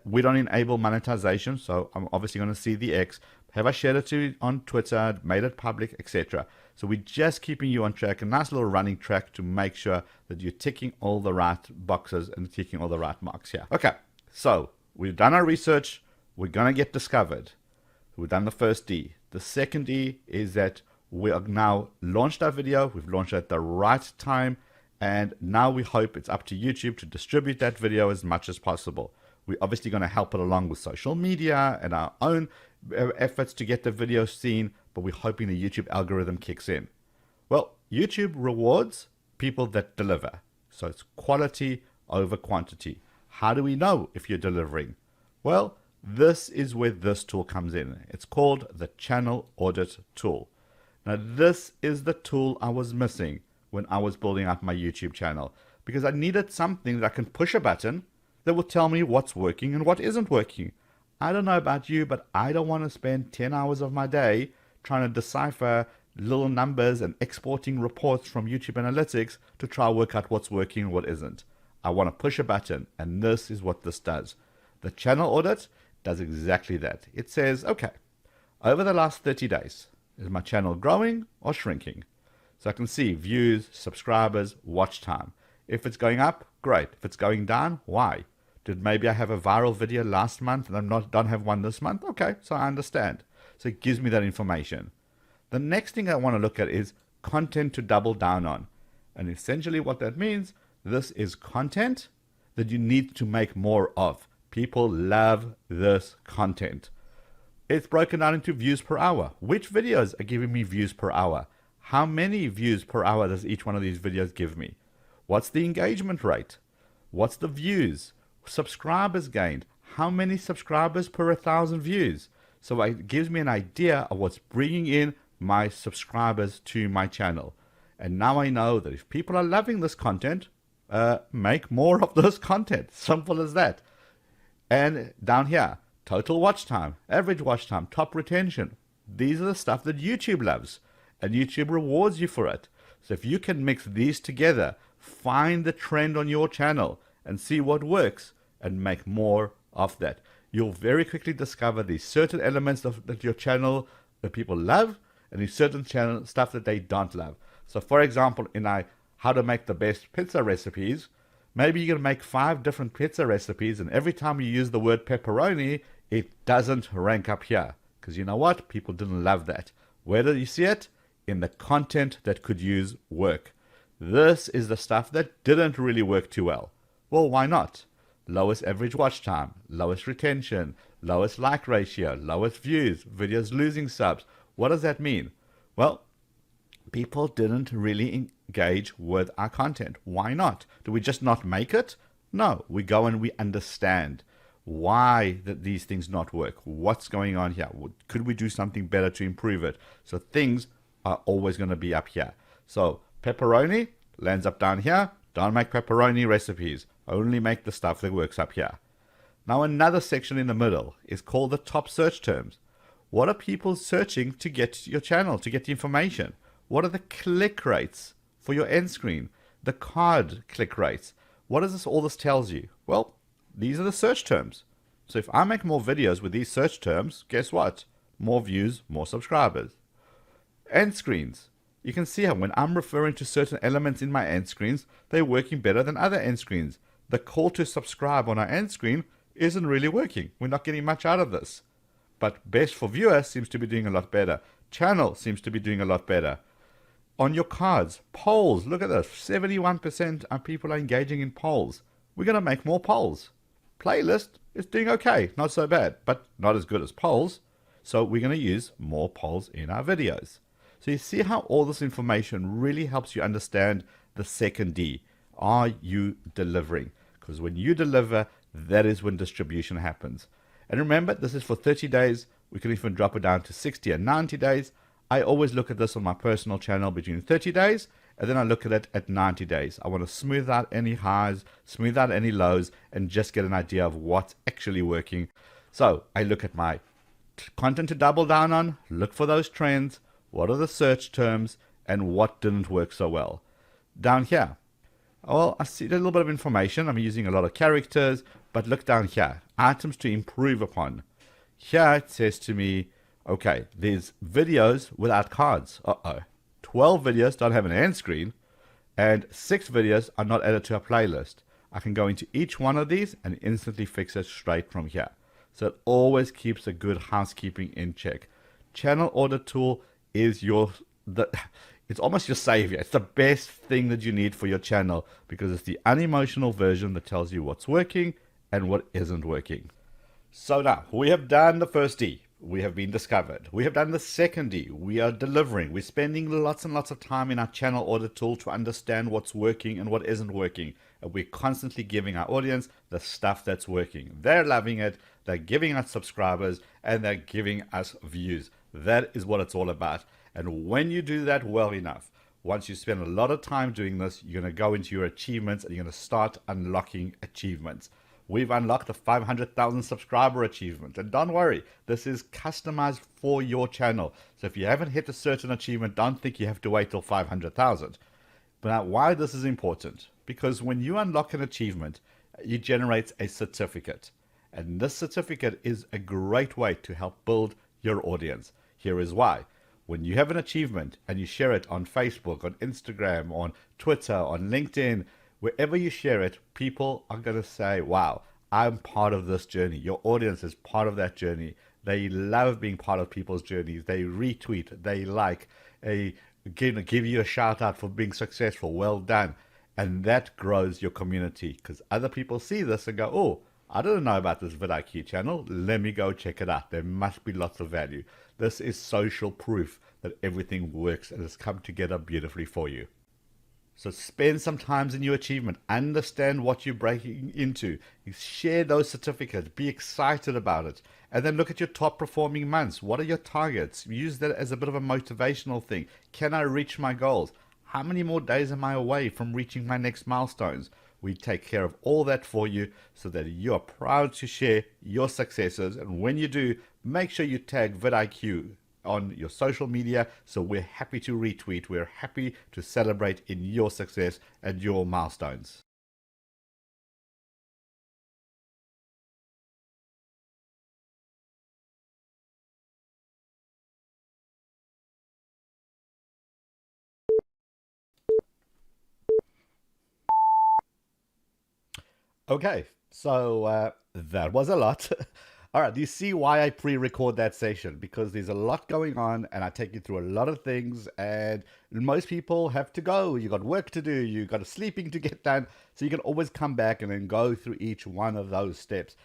We don't enable monetization, so I'm obviously going to see the X. Have I shared it on Twitter, made it public, etc.? So we're just keeping you on track, a nice little running track to make sure that you're ticking all the right boxes and ticking all the right marks here. Okay, so we've done our research. We're going to get discovered. We've done the first D. The second D is that we have now launched our video. We've launched it at the right time. And now we hope it's up to YouTube to distribute that video as much as possible. We're obviously going to help it along with social media and our own efforts to get the video seen. But we're hoping the YouTube algorithm kicks in. Well, YouTube rewards people that deliver. So it's quality over quantity. How do we know if you're delivering? Well, this is where this tool comes in. It's called the Channel Audit tool. Now, this is the tool I was missing when I was building up my YouTube channel, because I needed something that I can push a button that will tell me what's working and what isn't working. I don't know about you, but I don't want to spend 10 hours of my day trying to decipher little numbers and exporting reports from YouTube Analytics to try to work out what's working and what isn't. I want to push a button, and this is what this does. The Channel Audit does exactly that. It says, okay, over the last 30 days, is my channel growing or shrinking? So I can see views, subscribers, watch time. If it's going up, great. If it's going down, why? Did maybe I have a viral video last month and don't have one this month? Okay, so I understand. So it gives me that information. The next thing I want to look at is content to double down on. And essentially what that means, this is content that you need to make more of. People love this content. It's broken down into views per hour. Which videos are giving me views per hour? How many views per hour does each one of these videos give me? What's the engagement rate? What's the views? Subscribers gained. How many subscribers per 1,000 views? So it gives me an idea of what's bringing in my subscribers to my channel. And now I know that if people are loving this content, make more of this content. Simple as that. And down here, total watch time, average watch time, top retention. These are the stuff that YouTube loves. And YouTube rewards you for it. So if you can mix these together, find the trend on your channel and see what works and make more of that. You'll very quickly discover these certain elements that your channel, that people love, and these certain channel stuff that they don't love. So for example, in how to make the best pizza recipes, maybe you're going to make 5 different pizza recipes, and every time you use the word pepperoni, it doesn't rank up here. Because you know what? People didn't love that. Where do you see it? In the content that could use work. This is the stuff that didn't really work too well. Well, why not? Lowest average watch time, lowest retention, lowest like ratio, lowest views, videos losing subs. What does that mean? Well, people didn't really engage with our content. Why not? Do we just not make it? No, we go and we understand why these things not work. What's going on here? Could we do something better to improve it? So things are always going to be up here. So pepperoni lands up down here. Don't make pepperoni recipes. Only make the stuff that works up here. Now another section in the middle is called the top search terms. What are people searching to get to your channel, to get the information? What are the click rates for your end screen? The card click rates. What does all this tells you? Well, these are the search terms. So if I make more videos with these search terms, guess what? More views, more subscribers. End screens. You can see how when I'm referring to certain elements in my end screens, they're working better than other end screens. The call to subscribe on our end screen isn't really working. We're not getting much out of this. But best for viewer seems to be doing a lot better. Channel seems to be doing a lot better. On your cards, polls, look at this. 71% of people are engaging in polls. We're going to make more polls. Playlist is doing okay, not so bad, but not as good as polls. So we're going to use more polls in our videos. So you see how all this information really helps you understand the second D. Are you delivering? Because when you deliver, that is when distribution happens. And remember, this is for 30 days. We can even drop it down to 60 and 90 days. I always look at this on my personal channel between 30 days, and then I look at it at 90 days. I want to smooth out any highs, smooth out any lows, and just get an idea of what's actually working. So I look at my content to double down on, look for those trends, what are the search terms, and what didn't work so well. Down here, well, I see a little bit of information. I'm using a lot of characters, but look down here, items to improve upon. Here it says to me, okay, there's videos without cards. 12 videos don't have an end screen, and 6 videos are not added to a playlist. I can go into each one of these and instantly fix it straight from here. So it always keeps a good housekeeping in check. Channel audit tool is it's almost your savior. It's the best thing that you need for your channel because it's the unemotional version that tells you what's working and what isn't working. So now we have done the first D. We have been discovered. We have done the second D. We are delivering. We're spending lots and lots of time in our channel audit tool to understand what's working and what isn't working. And we're constantly giving our audience the stuff that's working. They're loving it. They're giving us subscribers and they're giving us views. That is what it's all about. And when you do that well enough, once you spend a lot of time doing this, you're going to go into your achievements and you're going to start unlocking achievements. We've unlocked the 500,000 subscriber achievement. And don't worry, this is customized for your channel. So if you haven't hit a certain achievement, don't think you have to wait till 500,000. But now, why this is important? Because when you unlock an achievement, it generates a certificate. And this certificate is a great way to help build your audience. Here is why. When you have an achievement and you share it on Facebook, on Instagram, on Twitter, on LinkedIn, wherever you share it, people are going to say, wow, I'm part of this journey. Your audience is part of that journey. They love being part of people's journeys. They retweet, they like, they give you a shout out for being successful. Well done. And that grows your community because other people see this and go, oh, I didn't know about this vidIQ channel. Let me go check it out. There must be lots of value. This is social proof that everything works and has come together beautifully for you. So spend some time in your achievement. Understand what you're breaking into. Share those certificates. Be excited about it. And then look at your top performing months. What are your targets? Use that as a bit of a motivational thing. Can I reach my goals? How many more days am I away from reaching my next milestones? We take care of all that for you so that you are proud to share your successes. And when you do, make sure you tag vidIQ on your social media, so we're happy to retweet, we're happy to celebrate in your success and your milestones. Okay, so that was a lot. All right, do you see why I pre-record that session? Because there's a lot going on and I take you through a lot of things and most people have to go. You got work to do, you got a sleeping to get done. So you can always come back and then go through each one of those steps.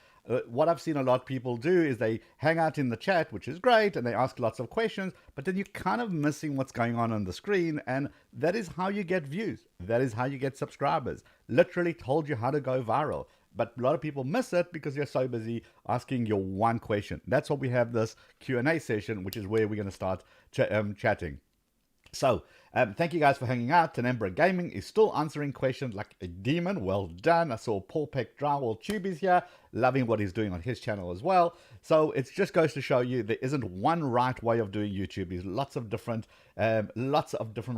What I've seen a lot of people do is they hang out in the chat, which is great, and they ask lots of questions, but then you're kind of missing what's going on the screen, and that is how you get views. That is how you get subscribers. Literally told you how to go viral. But a lot of people miss it because you're so busy asking your one question. That's why we have this Q&A session, which is where we're going to start chatting. So, thank you guys for hanging out. Tenembra Gaming is still answering questions like a demon. Well done. I saw Paul Peck Drywall Tubies here, loving what he's doing on his channel as well. So it just goes to show you there isn't one right way of doing YouTube. There's lots of different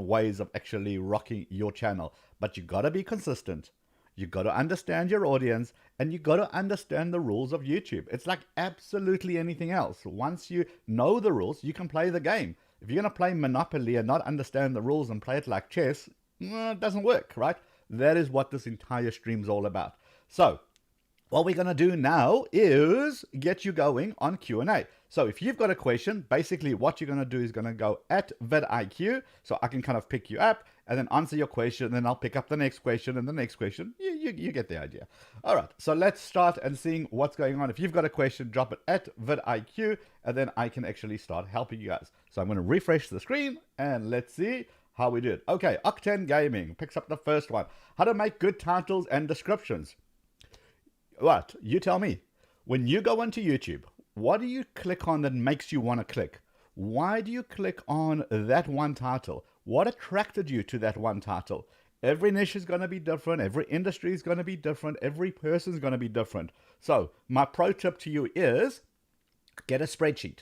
ways of actually rocking your channel. But you got to be consistent. You got to understand your audience and you got to understand the rules of YouTube. It's like absolutely anything else. Once you know the rules, you can play the game. If you're going to play Monopoly and not understand the rules and play it like chess, it doesn't work, right? That is what this entire stream is all about. So what we're going to do now is get you going on Q&A. So if you've got a question, basically what you're going to do is going to go at vidIQ, so I can kind of pick you up and then answer your question, and then I'll pick up the next question and the next question. You get the idea. All right, so let's start and seeing what's going on. If you've got a question, drop it at vidIQ, and then I can actually start helping you guys. So I'm going to refresh the screen, and let's see how we do it. Okay, Octane Gaming picks up the first one. How to make good titles and descriptions. What? You tell me. When you go onto YouTube, what do you click on that makes you want to click? Why do you click on that one title? What attracted you to that one title? Every niche is going to be different. Every industry is going to be different. Every person is going to be different. So my pro tip to you is get a spreadsheet.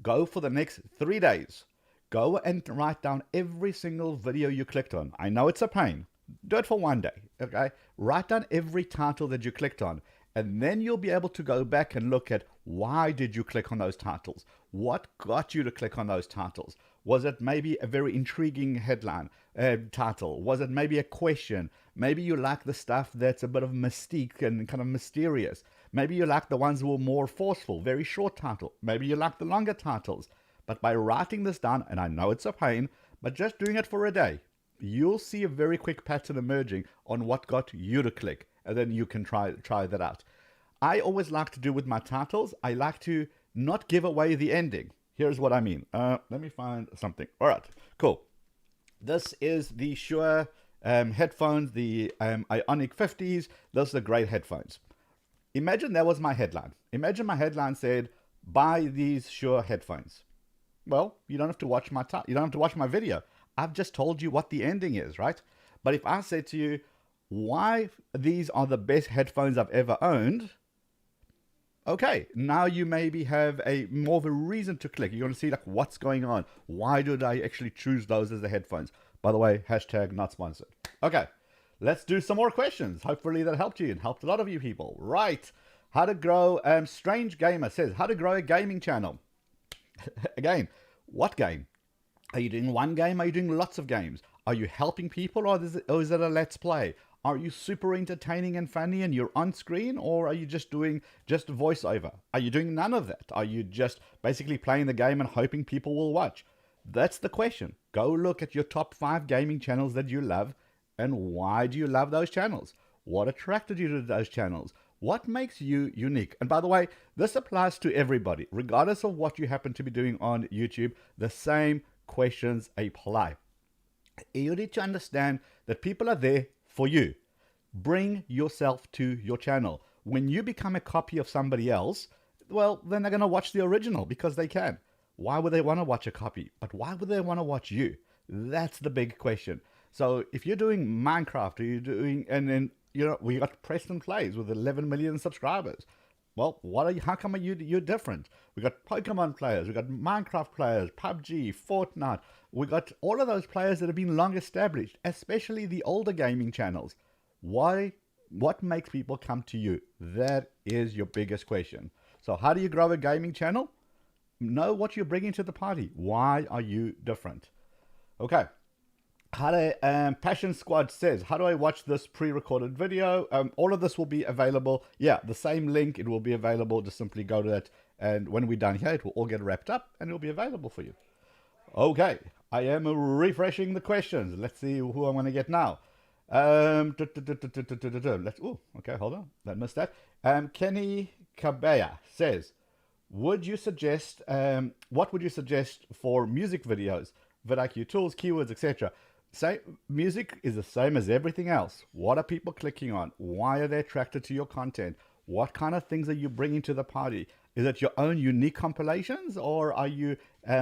Go for the next 3 days. Go and write down every single video you clicked on. I know it's a pain. Do it for 1 day, okay? Write down every title that you clicked on, and then you'll be able to go back and look at why did you click on those titles? What got you to click on those titles? Was it maybe a very intriguing headline title? Was it maybe a question? Maybe you like the stuff that's a bit of mystique and kind of mysterious. Maybe you like the ones who are more forceful, very short title. Maybe you like the longer titles. But by writing this down, and I know it's a pain, but just doing it for a day, you'll see a very quick pattern emerging on what got you to click, and then you can try that out. I always like to do with my titles, I like to not give away the ending. Here's what I mean. Let me find something. All right, cool. This is the Shure headphones, the Ionic 50s. Those are great headphones. Imagine that was my headline. Imagine my headline said, buy these Shure headphones. Well, you don't have to watch my video. I've just told you what the ending is, right? But if I said to you, why these are the best headphones I've ever owned, okay, now you maybe have more of a reason to click. You're going to see like what's going on. Why did I actually choose those as the headphones? By the way, hashtag not sponsored. Okay, let's do some more questions. Hopefully that helped you and helped a lot of you people. Right, how to grow, Strange Gamer says, how to grow a gaming channel. Again, what game? Are you doing one game? Are you doing lots of games? Are you helping people, or is it a let's play? Are you super entertaining and funny and you're on screen, or are you just doing just voiceover? Are you doing none of that? Are you just basically playing the game and hoping people will watch? That's the question. Go look at your top 5 gaming channels that you love, and why do you love those channels? What attracted you to those channels? What makes you unique? And by the way, this applies to everybody, regardless of what you happen to be doing on YouTube. The same questions apply. You need to understand that people are there for you. Bring yourself to your channel. When you become a copy of somebody else, well, then they're going to watch the original because they can. Why would they want to watch a copy? But why would they want to watch you? That's the big question. So if you're doing Minecraft, or you're doing, and then, we got Preston Plays with 11 million subscribers. Well, how come you're different? We got Pokemon players, we got Minecraft players, PUBG, Fortnite. We got all of those players that have been long established, especially the older gaming channels. Why? What makes people come to you? That is your biggest question. So how do you grow a gaming channel? Know what you're bringing to the party. Why are you different? Okay. Passion Squad says, how do I watch this pre-recorded video? All of this will be available. Yeah, the same link. It will be available. Just simply go to it. And when we're done here, it will all get wrapped up and it will be available for you. Okay. I am refreshing the questions. Let's see who I'm going to get now. Okay, hold on. I missed that. Kenny Kabaya says, what would you suggest for music videos? vidIQ tools, keywords, etc. Say music is the same as everything else. What are people clicking on? Why are they attracted to your content? What kind of things are you bringing to the party? Is it your own unique compilations, or are you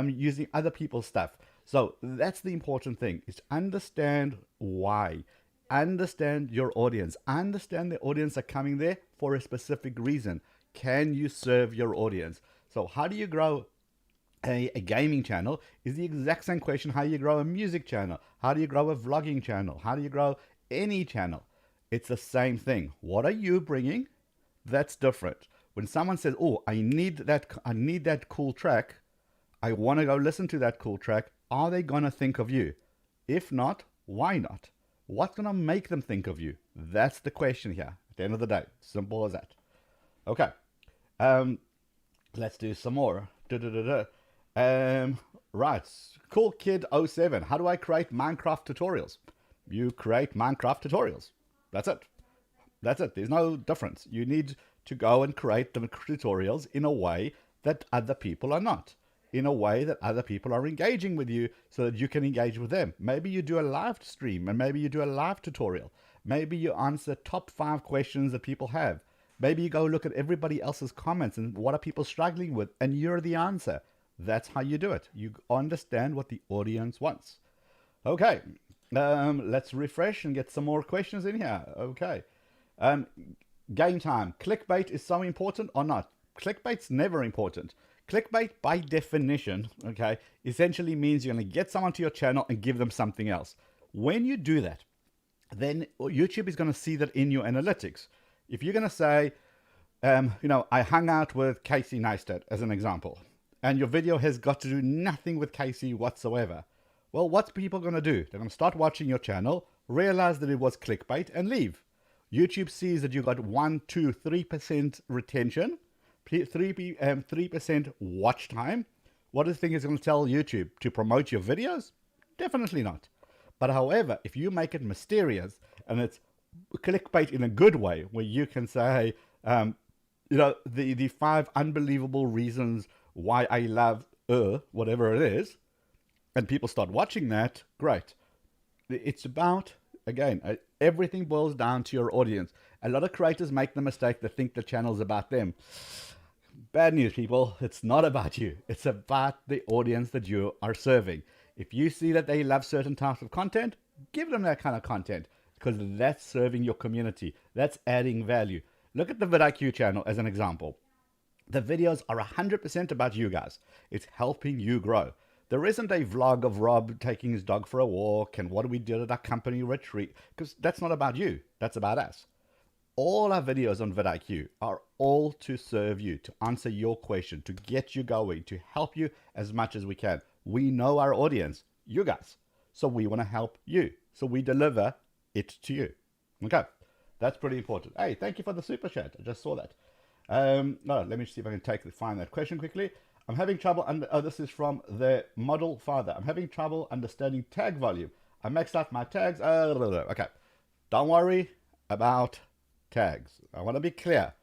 using other people's stuff? So that's the important thing, is to understand why. Understand your audience. Understand the audience are coming there for a specific reason. Can you serve your audience? So how do you grow a gaming channel? Is the exact same question how you grow a music channel, how do you grow a vlogging channel, how do you grow any channel. It's the same thing. What are you bringing that's different? When someone says, oh, I need that cool track, I want to go listen to that cool track, are they going to think of you? If not, why not? What's going to make them think of you? That's the question here at the end of the day. Simple as that. Okay, let's do some more. Right, Cool Kid 07. How do I create Minecraft tutorials? You create Minecraft tutorials. That's it. That's it. There's no difference. You need to go and create the tutorials in a way that other people are not. In a way that other people are engaging with you so that you can engage with them. Maybe you do a live stream and maybe you do a live tutorial. Maybe you answer top 5 questions that people have. Maybe you go look at everybody else's comments and what are people struggling with, and you're the answer. That's how you do it. You understand what the audience wants. Okay, let's refresh and get some more questions in here. Okay, game time. Clickbait is so important or not? Clickbait's never important. Clickbait, by definition, okay, essentially means you're going to get someone to your channel and give them something else. When you do that, then YouTube is going to see that in your analytics. If you're going to say, I hung out with Casey Neistat as an example, and your video has got to do nothing with Casey whatsoever, well, what's people going to do? They're going to start watching your channel, realize that it was clickbait, and leave. YouTube sees that you got 1, 2, 3% retention, 3% watch time. What do you think is going to tell YouTube? To promote your videos? Definitely not. But however, if you make it mysterious and it's clickbait in a good way, where you can say, the 5 unbelievable reasons why I love whatever it is, and people start watching that, great. It's about, again, everything boils down to your audience. A lot of creators make the mistake they think the channel's about them. Bad news, people. It's not about you. It's about the audience that you are serving. If you see that they love certain types of content, give them that kind of content, because that's serving your community. That's adding value. Look at the vidIQ channel as an example. The videos are 100% about you guys. It's helping you grow. There isn't a vlog of Rob taking his dog for a walk and what we did at our company retreat, because that's not about you. That's about us. All our videos on vidIQ are all to serve you, to answer your question, to get you going, to help you as much as we can. We know our audience, you guys, so we want to help you. So we deliver it to you. Okay, that's pretty important. Hey, thank you for the super chat. I just saw that. No, let me see if I can find that question quickly. I'm having trouble. This is from the model father. I'm having trouble understanding tag volume. I maxed out my tags. Okay, don't worry about tags. I want to be clear.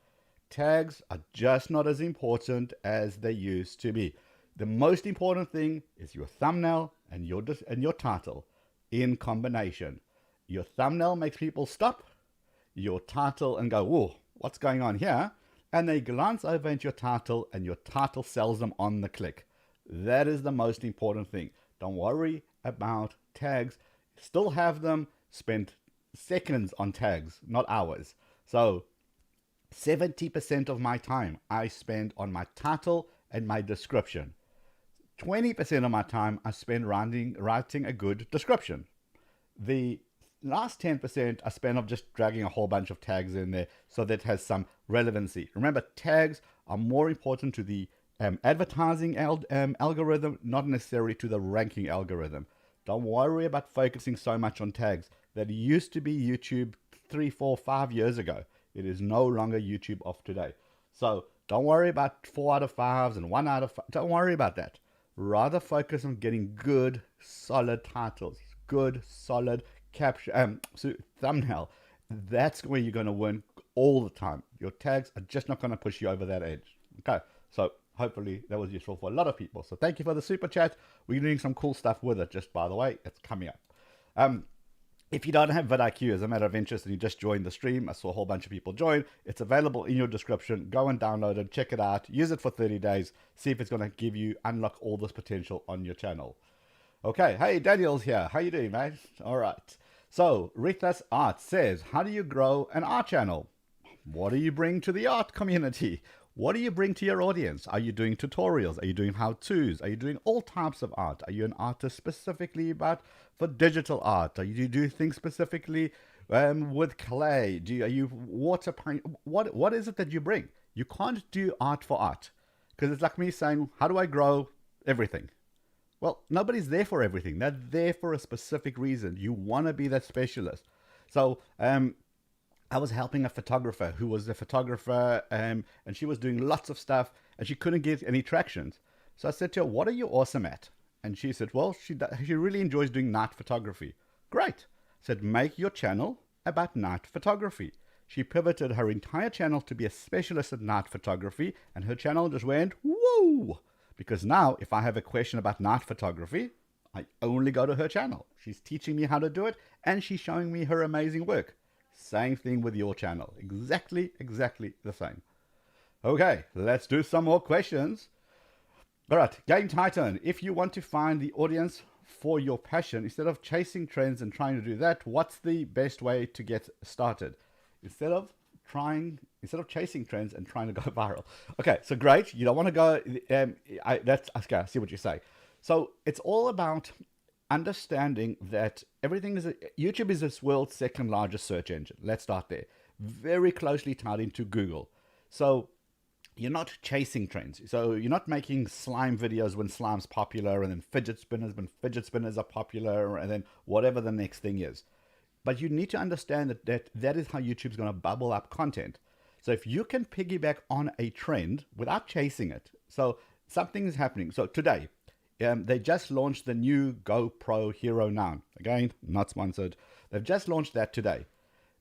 Tags are just not as important as they used to be. The most important thing is your thumbnail and your title in combination. Your thumbnail makes people stop your title and go, whoa, what's going on here? And they glance over into your title and your title sells them on the click. That is the most important thing. Don't worry about tags. Still have them. Spend seconds on tags, not hours. So 70% of my time I spend on my title and my description. 20% of my time I spend writing a good description. The last 10% I spend of just dragging a whole bunch of tags in there so that it has some relevancy. Remember, tags are more important to the advertising algorithm, not necessarily to the ranking algorithm. Don't worry about focusing so much on tags. That used to be YouTube 3, 4, 5 years ago. It is no longer YouTube of today. So don't worry about 4 out of 5s and 1 out of 5. Don't worry about that. Rather focus on getting good, solid titles, good, solid caption, thumbnail. That's where you're going to win all the time. Your tags are just not going to push you over that edge. Okay, so hopefully that was useful for a lot of people. So thank you for the super chat. We're doing some cool stuff with it. Just by the way, it's coming up. If you don't have vidIQ as a matter of interest and you just joined the stream, I saw a whole bunch of people join. It's available in your description. Go and download it, check it out, use it for 30 days, see if it's going to give you, unlock all this potential on your channel. Okay, hey, Daniel's here. How you doing, mate? All right. So, Rita's Art says, how do you grow an art channel? What do you bring to the art community? What do you bring to your audience? Are you doing tutorials? Are you doing how-tos? Are you doing all types of art? Are you an artist specifically for digital art? Do you do things specifically with clay? Are you water paint? What is it that you bring? You can't do art for art, because it's like me saying, how do I grow everything? Well, nobody's there for everything. They're there for a specific reason. You want to be that specialist. So I was helping a photographer who was a photographer, and she was doing lots of stuff, and she couldn't get any tractions. So I said to her, what are you awesome at? And she said, well, she really enjoys doing night photography. Great. I said, make your channel about night photography. She pivoted her entire channel to be a specialist at night photography, and her channel just went, whoa! Because now, if I have a question about night photography, I only go to her channel. She's teaching me how to do it, and she's showing me her amazing work. Same thing with your channel. Exactly the same. Okay, let's do some more questions. All right, Game Titan, if you want to find the audience for your passion, instead of chasing trends and trying to do that, what's the best way to get started? Instead of chasing trends and trying to go viral. Okay, so great. You don't want to go, okay, I see what you say. So it's all about understanding that YouTube is this world's second largest search engine. Let's start there. Very closely tied into Google. So you're not chasing trends. So you're not making slime videos when slime's popular, and then fidget spinners when fidget spinners are popular, and then whatever the next thing is. But you need to understand that is how YouTube's going to bubble up content. So if you can piggyback on a trend without chasing it. So something is happening. So today, they just launched the new GoPro Hero 9. Again, not sponsored. They've just launched that today.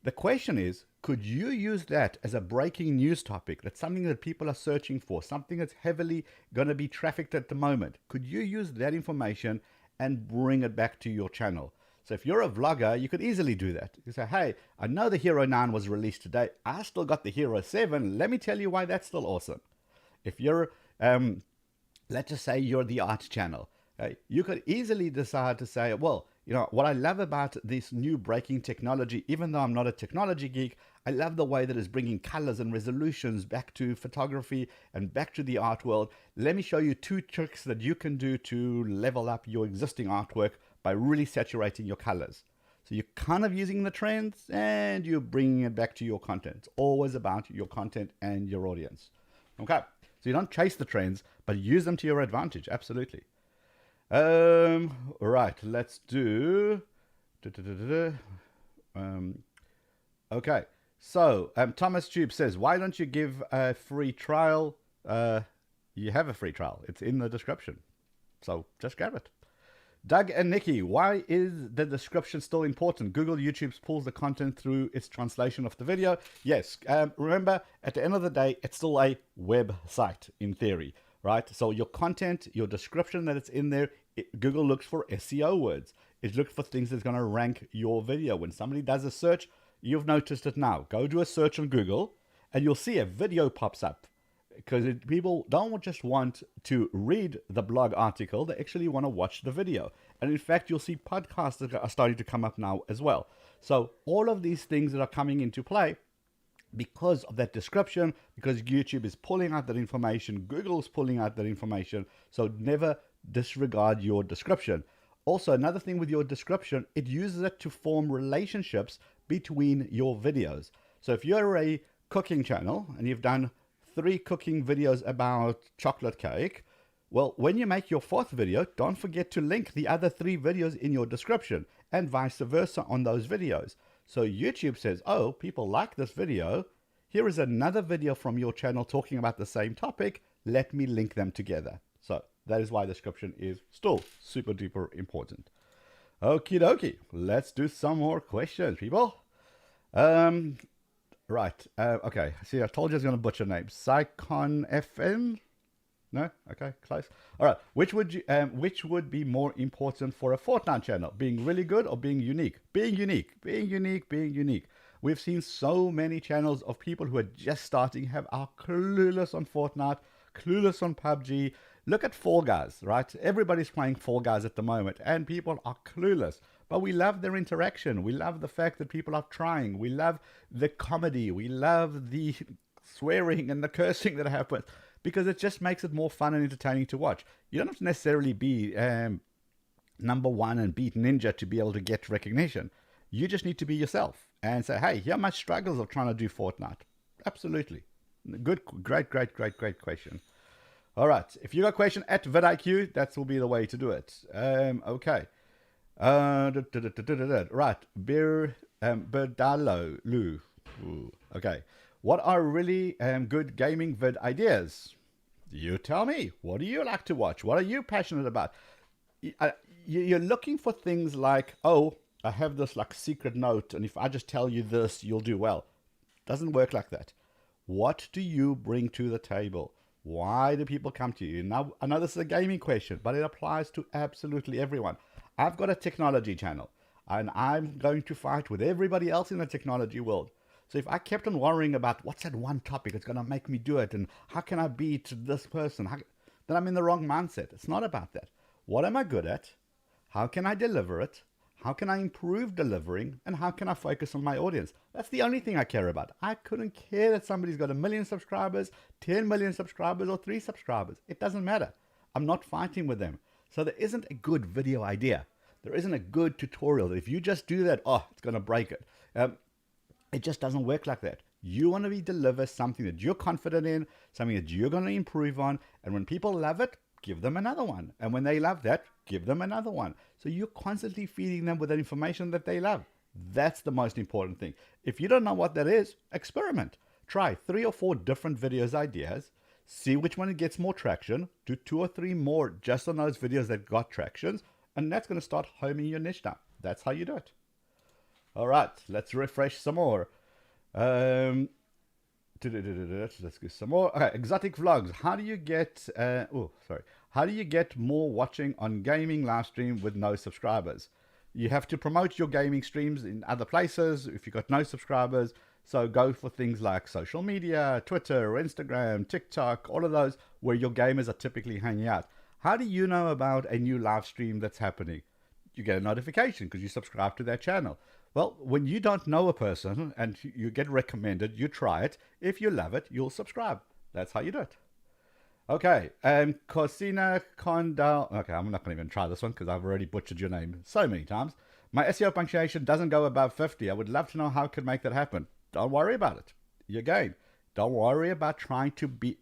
The question is, could you use that as a breaking news topic? That's something that people are searching for, something that's heavily going to be trafficked at the moment. Could you use that information and bring it back to your channel? So if you're a vlogger, you could easily do that. You say, hey, I know the Hero 9 was released today. I still got the Hero 7. Let me tell you why that's still awesome. If you're, let's just say you're the art channel, you could easily decide to say, well, you know, what I love about this new breaking technology, even though I'm not a technology geek, I love the way that it's bringing colors and resolutions back to photography and back to the art world. Let me show you 2 tricks that you can do to level up your existing artwork by really saturating your colors. So you're kind of using the trends and you're bringing it back to your content. It's always about your content and your audience. Okay, so you don't chase the trends, but use them to your advantage. Absolutely. Right, let's do Okay. So Thomas Tube says, why don't you give a free trial? You have a free trial. It's in the description. So just grab it. Doug and Nikki, why is the description still important? Google YouTube pulls the content through its translation of the video. Yes, remember, at the end of the day, it's still a website in theory, right? So your content, your description that it's in there, Google looks for SEO words. It looks for things that's going to rank your video. When somebody does a search, you've noticed it now. Go do a search on Google and you'll see a video pops up. Because people don't just want to read the blog article, they actually want to watch the video. And in fact, you'll see podcasts that are starting to come up now as well. So all of these things that are coming into play because of that description, because YouTube is pulling out that information, Google's pulling out that information. So never disregard your description. Also, another thing with your description, it uses it to form relationships between your videos. So if you're a cooking channel and you've done 3 cooking videos about chocolate cake, well, when you make your 4th video, don't forget to link the other 3 videos in your description and vice versa on those videos. So YouTube says, oh, people like this video. Here is another video from your channel talking about the same topic. Let me link them together. So that is why description is still super duper important. Okie dokie. Let's do some more questions, people. Right. Okay. See, I told you I was going to butcher names. Psychon FN? No? Okay. Close. All right. Which would be more important for a Fortnite channel? Being really good or being unique? Being unique. Being unique. Being unique. We've seen so many channels of people who are just starting are clueless on Fortnite, clueless on PUBG. Look at Fall Guys, right? Everybody's playing Fall Guys at the moment, and people are clueless. But we love their interaction. We love the fact that people are trying. We love the comedy. We love the swearing and the cursing that happens because it just makes it more fun and entertaining to watch. You don't have to necessarily be number 1 and beat Ninja to be able to get recognition. You just need to be yourself and say, hey, here are my struggles of trying to do Fortnite. Absolutely. Good, great question. All right. If you got a question at vidIQ, that will be the way to do it. Okay. Right. Berdalo Lu. Okay. What are really good gaming vid ideas? You tell me. What do you like to watch? What are you passionate about? You're looking for things like, oh, I have this like secret note, and if I just tell you this, you'll do well. Doesn't work like that. What do you bring to the table? Why do people come to you? Now, I know this is a gaming question, but it applies to absolutely everyone. I've got a technology channel, and I'm going to fight with everybody else in the technology world. So if I kept on worrying about what's that one topic that's going to make me do it, and how can I beat this person, then I'm in the wrong mindset. It's not about that. What am I good at? How can I deliver it? How can I improve delivering? And how can I focus on my audience? That's the only thing I care about. I couldn't care that somebody's got 1 million subscribers, 10 million subscribers, or 3 subscribers. It doesn't matter. I'm not fighting with them. So there isn't a good video idea. There isn't a good tutorial that if you just do that, oh, it's going to break it. It just doesn't work like that. You want to deliver something that you're confident in, something that you're going to improve on. And when people love it, give them another one. And when they love that, give them another one. So you're constantly feeding them with that information that they love. That's the most important thing. If you don't know what that is, experiment. Try 3 or 4 different videos ideas. See which one gets more traction. Do 2 or 3 more just on those videos that got tractions. And that's going to start homing your niche down. That's how you do it. All right, let's refresh some more. Let's go some more. Okay, exotic vlogs. How do you get? How do you get more watching on gaming live stream with no subscribers? You have to promote your gaming streams in other places if you've got no subscribers. So go for things like social media, Twitter, Instagram, TikTok, all of those where your gamers are typically hanging out. How do you know about a new live stream that's happening? You get a notification because you subscribe to their channel. Well, when you don't know a person and you get recommended, you try it. If you love it, you'll subscribe. That's how you do it. Okay, Corsina Condal. Okay, I'm not going to even try this one because I've already butchered your name so many times. My SEO punctuation doesn't go above 50. I would love to know how I could make that happen. Don't worry about it. Again, don't worry about trying to be...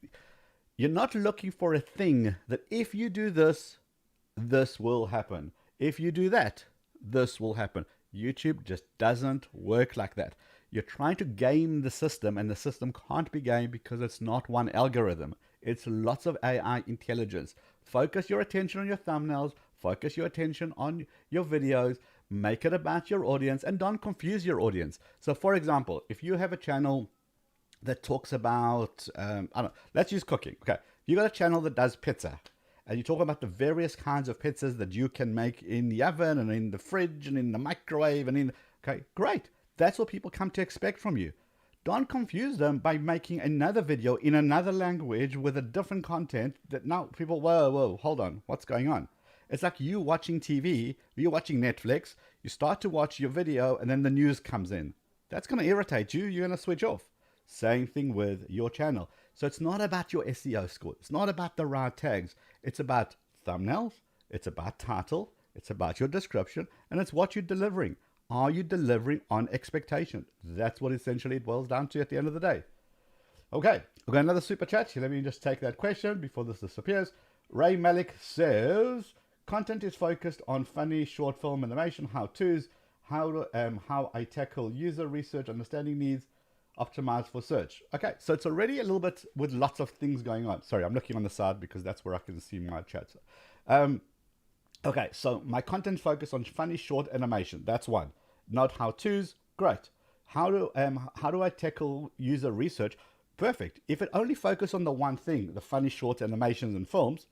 You're not looking for a thing that if you do this, this will happen. If you do that, this will happen. YouTube just doesn't work like that. You're trying to game the system, and the system can't be gamed because it's not one algorithm. It's lots of AI intelligence. Focus your attention on your thumbnails, focus your attention on your videos, make it about your audience, and don't confuse your audience. So, for example, if you have a channel that talks about, I don't know, let's use cooking. Okay, you got a channel that does pizza, and you talk about the various kinds of pizzas that you can make in the oven and in the fridge and in the microwave and in, okay, great. That's what people come to expect from you. Don't confuse them by making another video in another language with a different content that now people, whoa, hold on, what's going on? It's like you watching TV, you're watching Netflix, you start to watch your video and then the news comes in. That's going to irritate you, you're going to switch off. Same thing with your channel. So it's not about your SEO score. It's not about the right tags. It's about thumbnails. It's about title. It's about your description. And it's what you're delivering. Are you delivering on expectation? That's what essentially it boils down to at the end of the day. Okay, we've got another super chat. Let me just take that question before this disappears. Ray Malik says, content is focused on funny short film animation, how-tos, how I tackle user research, understanding needs, optimize for search. Okay, so it's already a little bit with lots of things going on. Sorry, I'm looking on the side because that's where I can see my chats. Okay, so my content focus on funny short animation. That's one. Not how-tos. Great. How do I tackle user research? Perfect. If it only focus on the one thing, the funny short animations and films,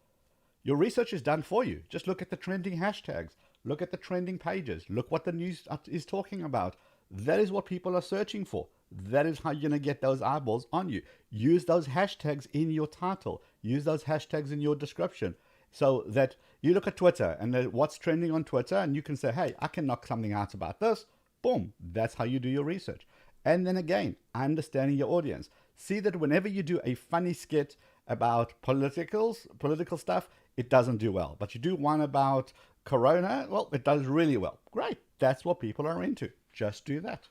your research is done for you. Just look at the trending hashtags. Look at the trending pages. Look what the news is talking about. That is what people are searching for. That is how you're going to get those eyeballs on you. Use those hashtags in your title. Use those hashtags in your description. So that you look at Twitter and what's trending on Twitter, and you can say, hey, I can knock something out about this. Boom. That's how you do your research. And then again, understanding your audience. See that whenever you do a funny skit about political stuff, it doesn't do well. But you do one about Corona, well, it does really well. Great. That's what people are into. Just do that.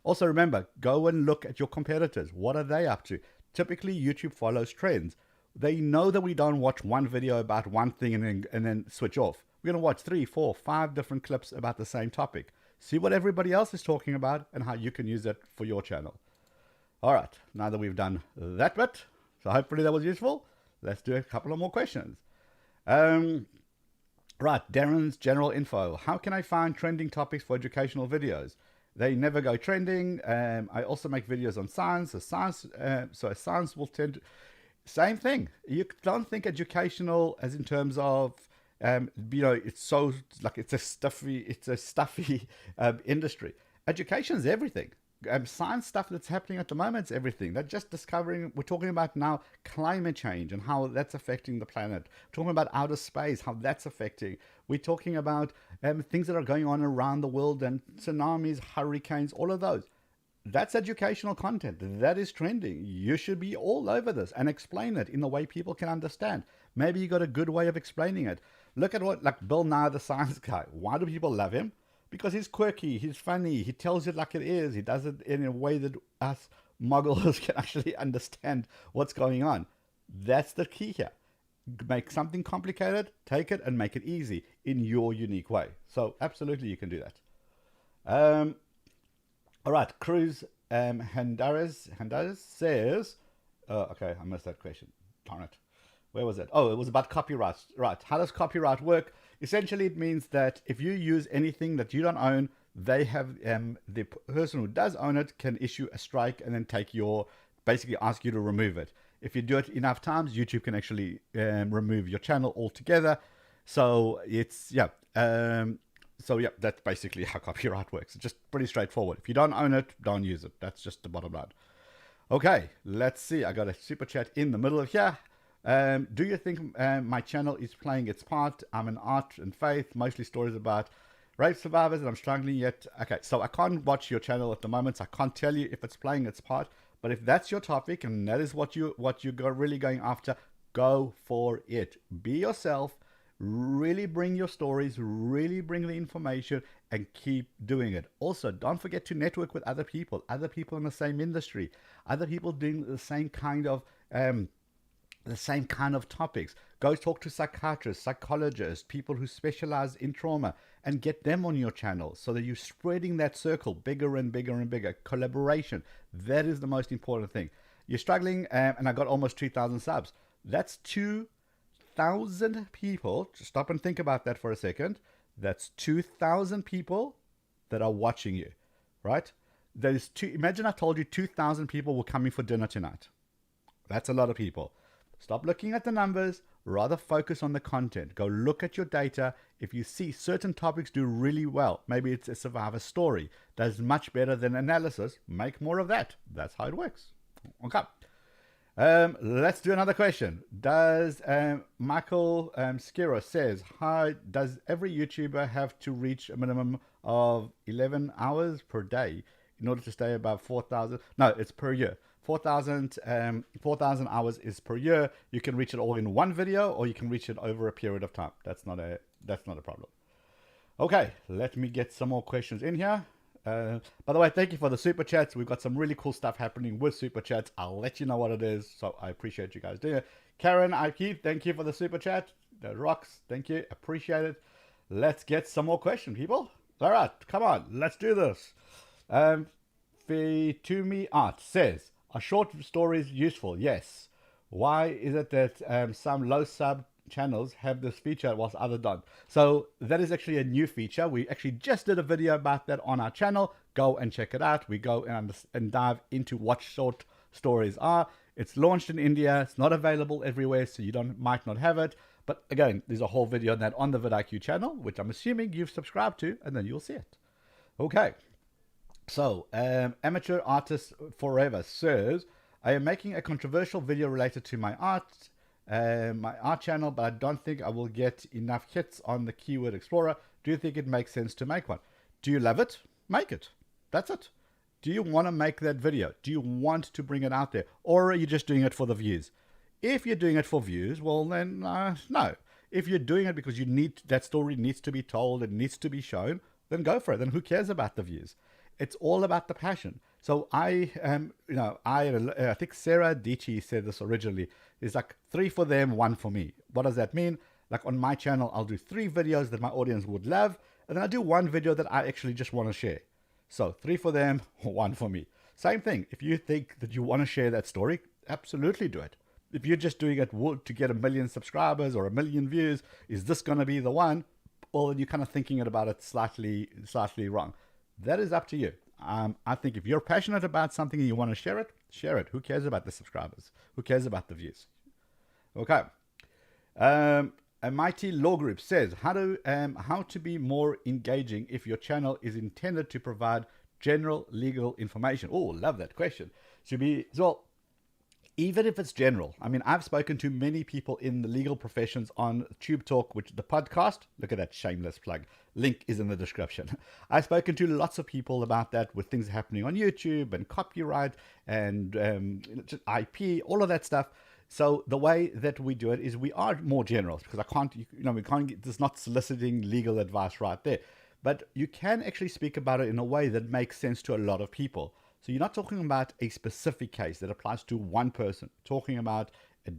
Also remember, go and look at your competitors. What are they up to? Typically, YouTube follows trends. They know that we don't watch one video about one thing and then switch off. We're going to watch 3, 4, 5 different clips about the same topic. See what everybody else is talking about and how you can use it for your channel. All right, now that we've done that bit, so hopefully that was useful, let's do a couple of more questions. Right, Darren's general info. How can I find trending topics for educational videos? They never go trending. I also make videos on science. So science will tend to... Same thing. You don't think educational as in terms of, it's so like it's a stuffy industry. Education is everything. Science stuff that's happening at the moment is everything. They're just discovering. We're talking about now climate change and how that's affecting the planet. We're talking about outer space, how that's affecting. We're talking about things that are going on around the world and tsunamis, hurricanes, all of those. That's educational content. That is trending. You should be all over this and explain it in the way people can understand. Maybe you got a good way of explaining it. Look at what, like Bill Nye, the science guy. Why do people love him? Because he's quirky, he's funny, he tells it like it is. He does it in a way that us muggles can actually understand what's going on. That's the key here. Make something complicated, take it and make it easy in your unique way. So absolutely you can do that. All right, Cruz Hendares says, okay, I missed that question. Darn it. Where was it? Oh, it was about copyright. Right. How does copyright work? Essentially, it means that if you use anything that you don't own, they have the person who does own it can issue a strike and then basically ask you to remove it. If you do it enough times, YouTube can actually remove your channel altogether. So it's that's basically how copyright works. It's just pretty straightforward. If you don't own it, don't use it. That's just the bottom line. Okay, let's see. I got a super chat in the middle of here. Do you think my channel is playing its part? I'm in art and faith, mostly stories about rape survivors, and I'm struggling yet. Okay, so I can't watch your channel at the moment, so I can't tell you if it's playing its part. But if that's your topic and that is what you're really going after, go for it. Be yourself. Really bring your stories, really bring the information, and keep doing it. Also, don't forget to network with other people in the same industry, other people doing the same kind of topics. Go talk to psychiatrists, psychologists, people who specialize in trauma, and get them on your channel so that you're spreading that circle bigger and bigger and bigger. Collaboration, that is the most important thing. You're struggling, and I got almost 3,000 subs. That's 2,000 people. Just stop and think about that for a second. That's 2,000 people that are watching you, right? Imagine I told you 2,000 people were coming for dinner tonight. That's a lot of people. Stop looking at the numbers, rather focus on the content. Go look at your data. If you see certain topics do really well, maybe it's a survivor story, does much better than analysis, make more of that. That's how it works. Okay. Let's do another question. Does Michael Skiro says, hi, does every YouTuber have to reach a minimum of 11 hours per day in order to stay above 4,000? No, it's per year. 4,000 hours is per year. You can reach it all in one video, or you can reach it over a period of time. That's not a problem. Okay, let me get some more questions in here. By the way, thank you for the super chats. We've got some really cool stuff happening with super chats. I'll let you know what it is. So I appreciate you guys doing it. Karen Ike, thank you for the super chat. That rocks. Thank you. Appreciate it. Let's get some more questions, people. All right, come on. Let's do this. Fitumi Art says, are short stories useful? Yes. Why is it that some low sub channels have this feature whilst others don't? So that is actually a new feature. We actually just did a video about that on our channel. Go and check it out. We go and dive into what short stories are. It's launched in India. It's not available everywhere, so you might not have it. But again, there's a whole video on that on the vidIQ channel, which I'm assuming you've subscribed to, and then you'll see it. Okay. So, Amateur Artist Forever says, I am making a controversial video related to my art channel, but I don't think I will get enough hits on the Keyword Explorer. Do you think it makes sense to make one? Do you love it? Make it. That's it. Do you want to make that video? Do you want to bring it out there? Or are you just doing it for the views? If you're doing it for views, well then, no. If you're doing it because that story needs to be told, it needs to be shown, then go for it. Then who cares about the views? It's all about the passion. So I think Sarah Dici said this originally. It's like 3 for them, 1 for me. What does that mean? Like on my channel, I'll do 3 videos that my audience would love, and then I do 1 video that I actually just want to share. So 3 for them, 1 for me. Same thing. If you think that you want to share that story, absolutely do it. If you're just doing it to get 1 million subscribers or 1 million views, is this going to be the one? Well, then you're kind of thinking about it slightly wrong. That is up to you. I think if you're passionate about something and you want to share it, share it. Who cares about the subscribers? Who cares about the views? Okay. A Mighty Law Group says, how to be more engaging if your channel is intended to provide general legal information. Oh, love that question. Even if it's general, I mean, I've spoken to many people in the legal professions on Tube Talk, which is the podcast. Look at that shameless plug. Link is in the description. I've spoken to lots of people about that with things happening on YouTube and copyright and IP, all of that stuff. So the way that we do it is we are more general because we can't get, there's not soliciting legal advice right there. But you can actually speak about it in a way that makes sense to a lot of people. So you're not talking about a specific case that applies to one person, talking about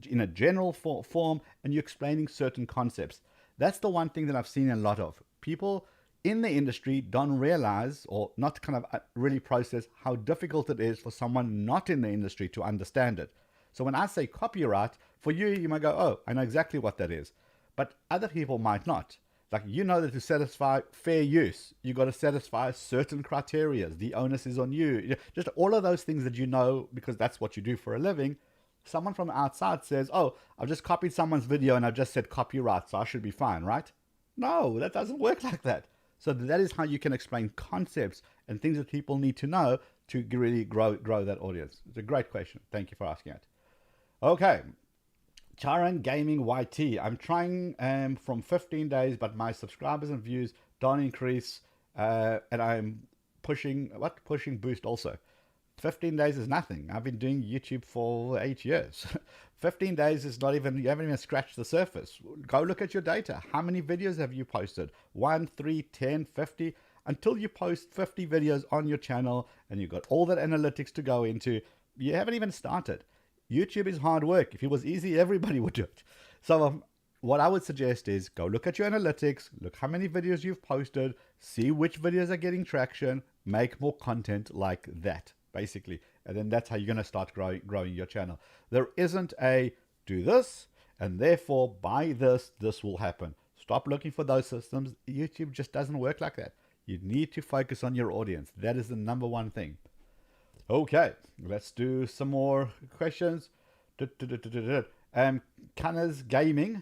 in a general form, and you're explaining certain concepts. That's the one thing that I've seen a lot of. People in the industry don't realize or not kind of really process how difficult it is for someone not in the industry to understand it. So when I say copyright, for you, you might go, oh, I know exactly what that is. But other people might not. Like, you know that to satisfy fair use, you got to satisfy certain criteria. The onus is on you. Just all of those things that you know because that's what you do for a living. Someone from outside says, oh, I've just copied someone's video and I've just said copyright, so I should be fine, right? No, that doesn't work like that. So that is how you can explain concepts and things that people need to know to really grow that audience. It's a great question. Thank you for asking it. Okay. Charan Gaming YT. I'm trying from 15 days, but my subscribers and views don't increase, and I'm pushing boost also. 15 days is nothing. I've been doing YouTube for 8 years. 15 days is not even, you haven't even scratched the surface. Go look at your data. How many videos have you posted? 1, 3, 10, 50? Until you post 50 videos on your channel and you've got all that analytics to go into, you haven't even started. YouTube is hard work. If it was easy, everybody would do it. So what I would suggest is go look at your analytics, look how many videos you've posted, see which videos are getting traction, make more content like that, basically. And then that's how you're going to start growing your channel. There isn't a do this, and therefore by this will happen. Stop looking for those systems. YouTube just doesn't work like that. You need to focus on your audience. That is the number one thing. Okay, let's do some more questions. Canez Gaming,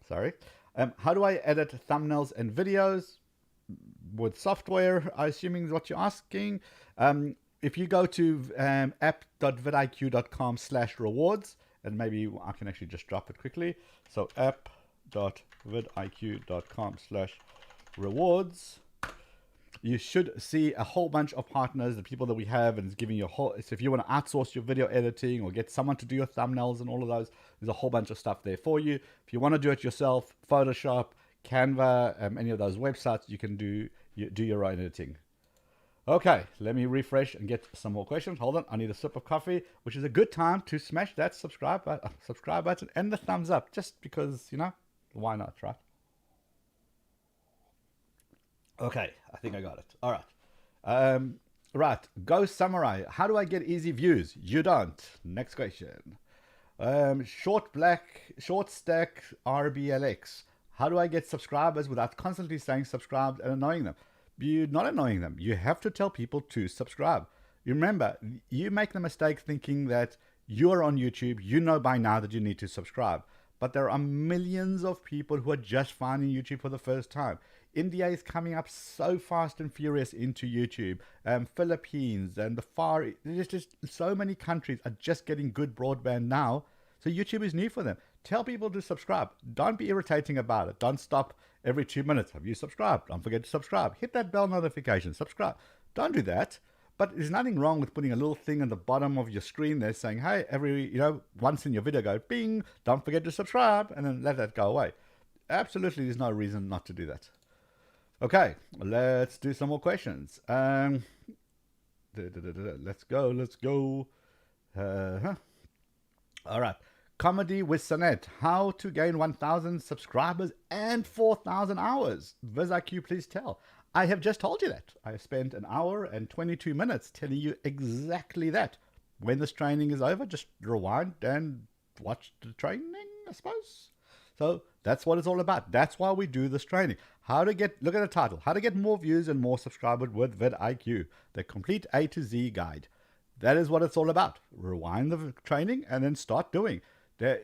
sorry. How do I edit thumbnails and videos with software? I assuming is what you're asking. If you go to app.vidiq.com/rewards, and maybe I can actually just drop it quickly. So app.vidiq.com/rewards. You should see a whole bunch of partners, the people that we have, and it's giving you a whole. So if you want to outsource your video editing or get someone to do your thumbnails and all of those, there's a whole bunch of stuff there for you. If you want to do it yourself, Photoshop, Canva, any of those websites, you can do your own editing. Okay, let me refresh and get some more questions. Hold on, I need a sip of coffee, which is a good time to smash that subscribe button and the thumbs up, just because, why not, right? Okay, I think I got it. All right. Right, Go Samurai. How do I get easy views? You don't. Next question. Short Stack RBLX. How do I get subscribers without constantly saying subscribe and annoying them? You're not annoying them. You have to tell people to subscribe. You remember, you make the mistake thinking that you're on YouTube. You know by now that you need to subscribe. But there are millions of people who are just finding YouTube for the first time. India is coming up so fast and furious into YouTube. Philippines and the Far East, there's just so many countries are just getting good broadband now. So YouTube is new for them. Tell people to subscribe. Don't be irritating about it. Don't stop every 2 minutes. Have you subscribed? Don't forget to subscribe. Hit that bell notification. Subscribe. Don't do that. But there's nothing wrong with putting a little thing on the bottom of your screen there saying, hey, once in your video go, bing, don't forget to subscribe, and then let that go away. Absolutely, there's no reason not to do that. Okay, let's do some more questions. Let's go. All right. Comedy with Sonnet. How to gain 1,000 subscribers and 4,000 hours. vidIQ, please tell. I have just told you that. I have spent an hour and 22 minutes telling you exactly that. When this training is over, just rewind and watch the training, I suppose. So that's what it's all about. That's why we do this training. Look at the title, How to Get More Views and More Subscribers with vidIQ, the complete A to Z guide. That is what it's all about. Rewind the training and then start doing. There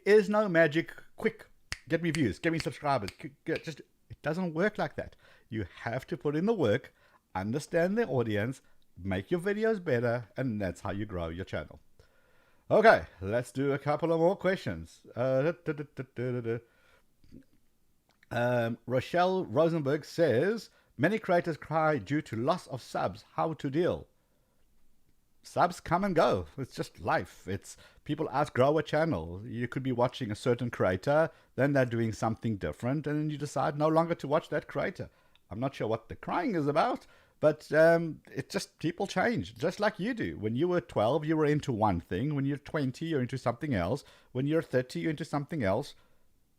is no magic, quick, get me views, get me subscribers. It doesn't work like that. You have to put in the work, understand the audience, make your videos better, and that's how you grow your channel. Okay, let's do a couple of more questions. Rochelle Rosenberg says, many creators cry due to loss of subs. How to deal? Subs come and go. It's just life. It's people outgrow a channel. You could be watching a certain creator, then they're doing something different, and then you decide no longer to watch that creator. I'm not sure what the crying is about, but it's just people change, just like you do. When you were 12, you were into one thing. When you're 20, you're into something else. When you're 30, you're into something else.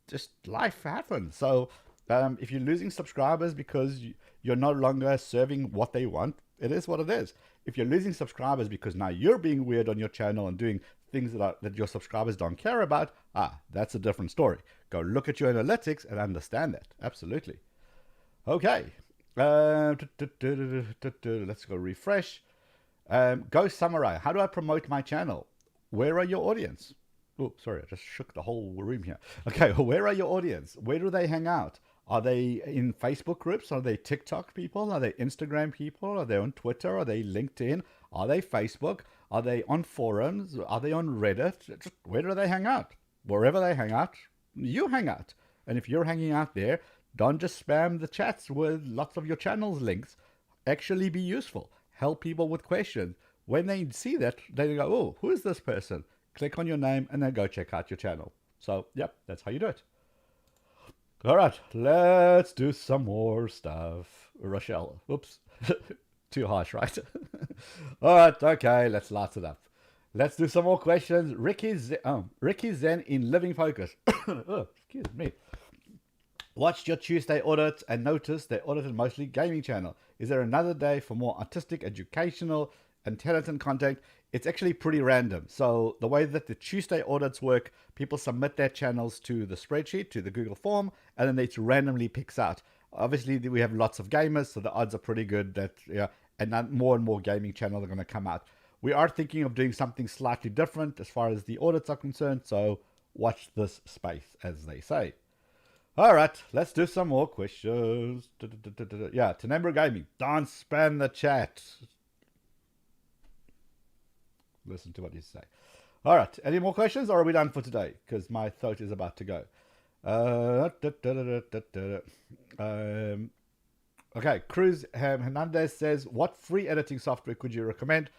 Just life happens. So if you're losing subscribers because you're no longer serving what they want, it is what it is. If you're losing subscribers because now you're being weird on your channel and doing things that your subscribers don't care about, that's a different story. Go look at your analytics and understand that. Absolutely. Okay. Let's go refresh. Go Samurai. How do I promote my channel? Where are your audience? Oh, sorry, I just shook the whole room here. Okay, where are your audience? Where do they hang out? Are they in Facebook groups? Are they TikTok people? Are they Instagram people? Are they on Twitter? Are they LinkedIn? Are they Facebook? Are they on forums? Are they on Reddit? Just where do they hang out? Wherever they hang out, you hang out. And if you're hanging out there, don't just spam the chats with lots of your channel's links. Actually be useful. Help people with questions. When they see that, they go, oh, who is this person? Click on your name and then go check out your channel. So, yep, that's how you do it. All right, let's do some more stuff. Rochelle, oops, too harsh, right? All right, okay, let's light it up. Let's do some more questions. Ricky Zen in Living Focus. Oh, excuse me. Watched your Tuesday audit and noticed they audited mostly gaming channel. Is there another day for more artistic, educational, intelligent content? It's actually pretty random. So the way that the Tuesday audits work, people submit their channels to the spreadsheet, to the Google form, and then it randomly picks out. Obviously, we have lots of gamers, so the odds are pretty good that, and more gaming channels are going to come out. We are thinking of doing something slightly different as far as the audits are concerned, so watch this space, as they say. All right, let's do some more questions. Yeah, Tenembra Gaming. Don't spam the chat. Listen to what you say. All right, any more questions, or are we done for today? Because my throat is about to go. Okay, Cruz Hernandez says, what free editing software could you recommend?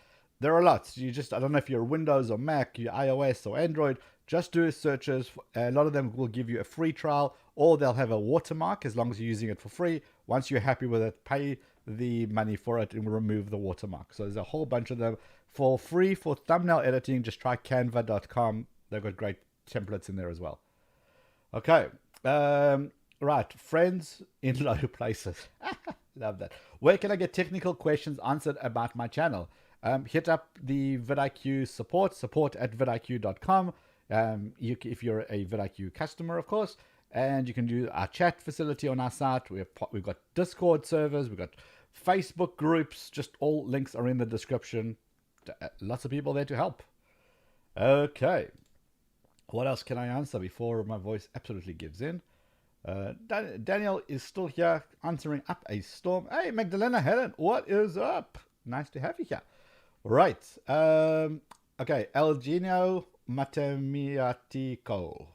There are lots. I don't know if you're Windows or Mac, you're iOS or Android. Just do searches. A lot of them will give you a free trial, or they'll have a watermark as long as you're using it for free. Once you're happy with it, pay the money for it and remove the watermark. So there's a whole bunch of them for free for thumbnail editing. Just try canva.com. They've got great templates in there as well. Okay. Right. Friends in low places. Love that. Where can I get technical questions answered about my channel? Hit up the vidIQ support at vidIQ.com. If you're a vidIQ customer, of course, and you can do our chat facility on our site. We've got Discord servers, we've got Facebook groups, just all links are in the description. Lots of people there to help. Okay. What else can I answer before my voice absolutely gives in? Daniel is still here answering up a storm. Hey, Magdalena Helen, what is up? Nice to have you here. Right. Okay. Elgino Matemiatico.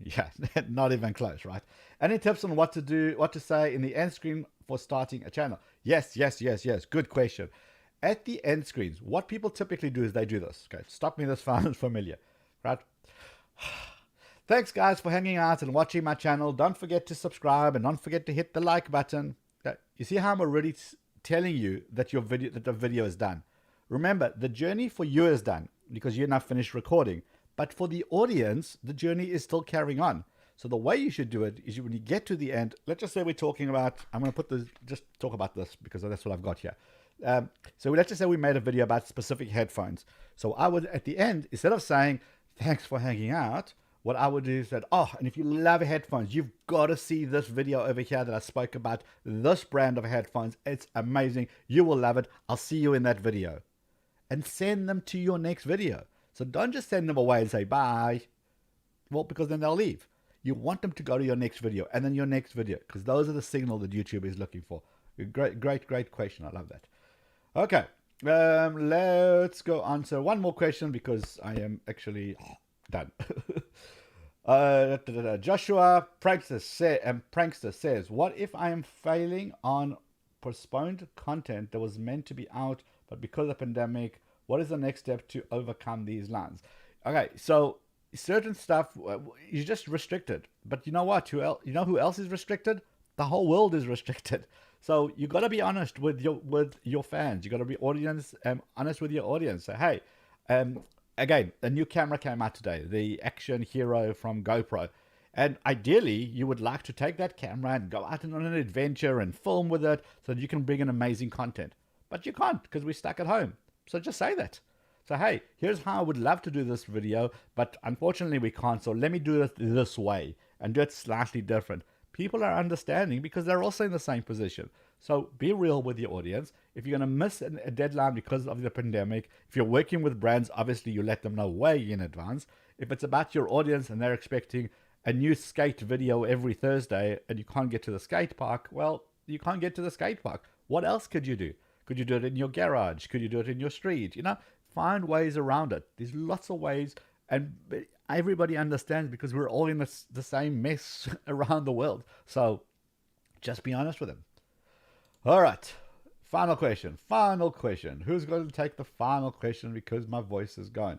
Yeah, not even close, right? Any tips on what to say in the end screen for starting a channel? Yes. Good question. At the end screens, what people typically do is they do this. Okay, stop me, this sounds familiar, right? Thanks, guys, for hanging out and watching my channel. Don't forget to subscribe and don't forget to hit the like button. Okay, you see how I'm already telling you that the video is done. Remember, the journey for you is done because you're now finished recording. But for the audience, the journey is still carrying on. So the way you should do it is when you get to the end, let's just say we're talking about, I'm going to just talk about this because that's what I've got here. So let's just say we made a video about specific headphones. So I would, at the end, instead of saying, thanks for hanging out, what I would do is that, and if you love headphones, you've got to see this video over here that I spoke about, this brand of headphones. It's amazing. You will love it. I'll see you in that video. And send them to your next video. So don't just send them away and say bye. Well, because then they'll leave. You want them to go to your next video and then your next video, because those are the signal that YouTube is looking for. Great question. I love that. Okay. Let's go answer one more question because I am actually done. Joshua Prankster says, what if I am failing on postponed content that was meant to be out, but because of the pandemic, what is the next step to overcome these lines? Okay, so certain stuff, you're just restricted. But you know what? You know who else is restricted? The whole world is restricted. So you got to be honest with your fans. You got to be honest with your audience. So hey, again, a new camera came out today, the Action Hero from GoPro. And ideally, you would like to take that camera and go out on an adventure and film with it so that you can bring in amazing content. But you can't because we're stuck at home. So just say that. So, hey, here's how I would love to do this video, but unfortunately we can't. So let me do it this way and do it slightly different. People are understanding because they're also in the same position. So be real with your audience. If you're going to miss a deadline because of the pandemic, if you're working with brands, obviously you let them know way in advance. If it's about your audience and they're expecting a new skate video every Thursday and you can't get to the skate park, well, you can't get to the skate park. What else could you do? Could you do it in your garage? Could you do it in your street? Find ways around it. There's lots of ways, and everybody understands because we're all in the same mess around the world. So just be honest with them. All right. Final question. Who's going to take the final question because my voice is gone?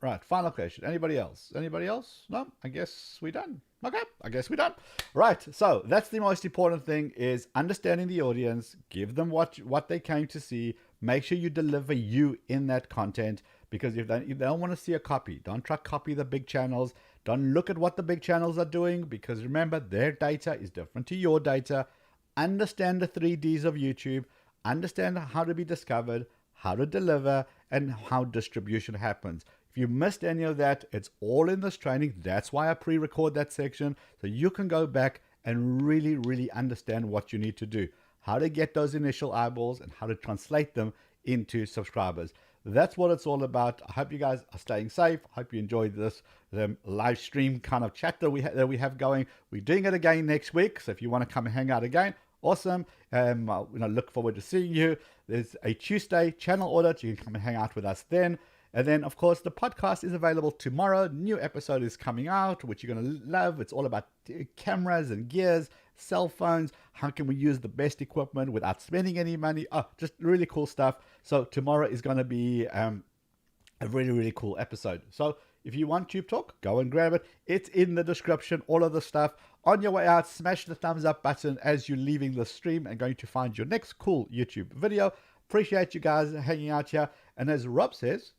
Right, final question. Anybody else? No? I guess we're done. Okay, I guess we're done. Right, so that's the most important thing is understanding the audience, give them what they came to see, Make sure you deliver you in that content, because if they don't want to see a copy, don't try to copy the big channels. Don't look at what the big channels are doing, because remember, their data is different to your data. Understand the 3Ds of YouTube. Understand how to be discovered, how to deliver, and how distribution happens. If you missed any of that, it's all in this training. That's why I pre-record that section, so you can go back and really, really understand what you need to do, how to get those initial eyeballs and how to translate them into subscribers. That's what it's all about. I hope you guys are staying safe. I hope you enjoyed this live stream kind of chat that we have going. We're doing it again next week, so if you want to come and hang out again, awesome. Look forward to seeing you. There's a Tuesday channel audit. You can come and hang out with us then. And then, of course, the podcast is available tomorrow. New episode is coming out, which you're going to love. It's all about cameras and gears, cell phones. How can we use the best equipment without spending any money? Oh, just really cool stuff. So tomorrow is going to be a really, really cool episode. So if you want Tube Talk, go and grab it. It's in the description, all of the stuff. On your way out, smash the thumbs up button as you're leaving the stream and going to find your next cool YouTube video. Appreciate you guys hanging out here. And as Rob says,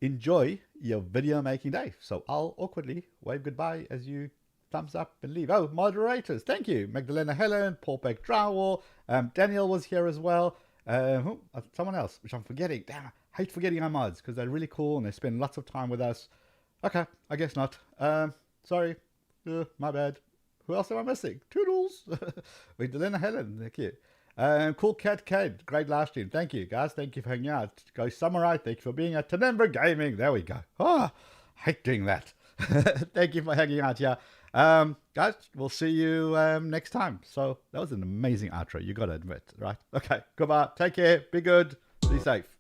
enjoy your video making day. So I'll awkwardly wave goodbye as you thumbs up and leave. Oh, moderators, thank you. Magdalena Helen, Paul Peck Drywall, Daniel was here as well. Someone else, which I'm forgetting. Damn, I hate forgetting our mods because they're really cool and they spend lots of time with us. Okay, I guess not. Sorry, my bad. Who else am I missing? Toodles. Magdalena Helen, thank you. Cool Cat Cade, great live stream. Thank you, guys. Thank you for hanging out. Go Samurai, thank you for being at Tenembra Gaming. There we go. Oh, hate doing that. Thank you for hanging out here. Guys, we'll see you next time. So that was an amazing outro, you got to admit, right? Okay, goodbye. Take care. Be good. Be safe.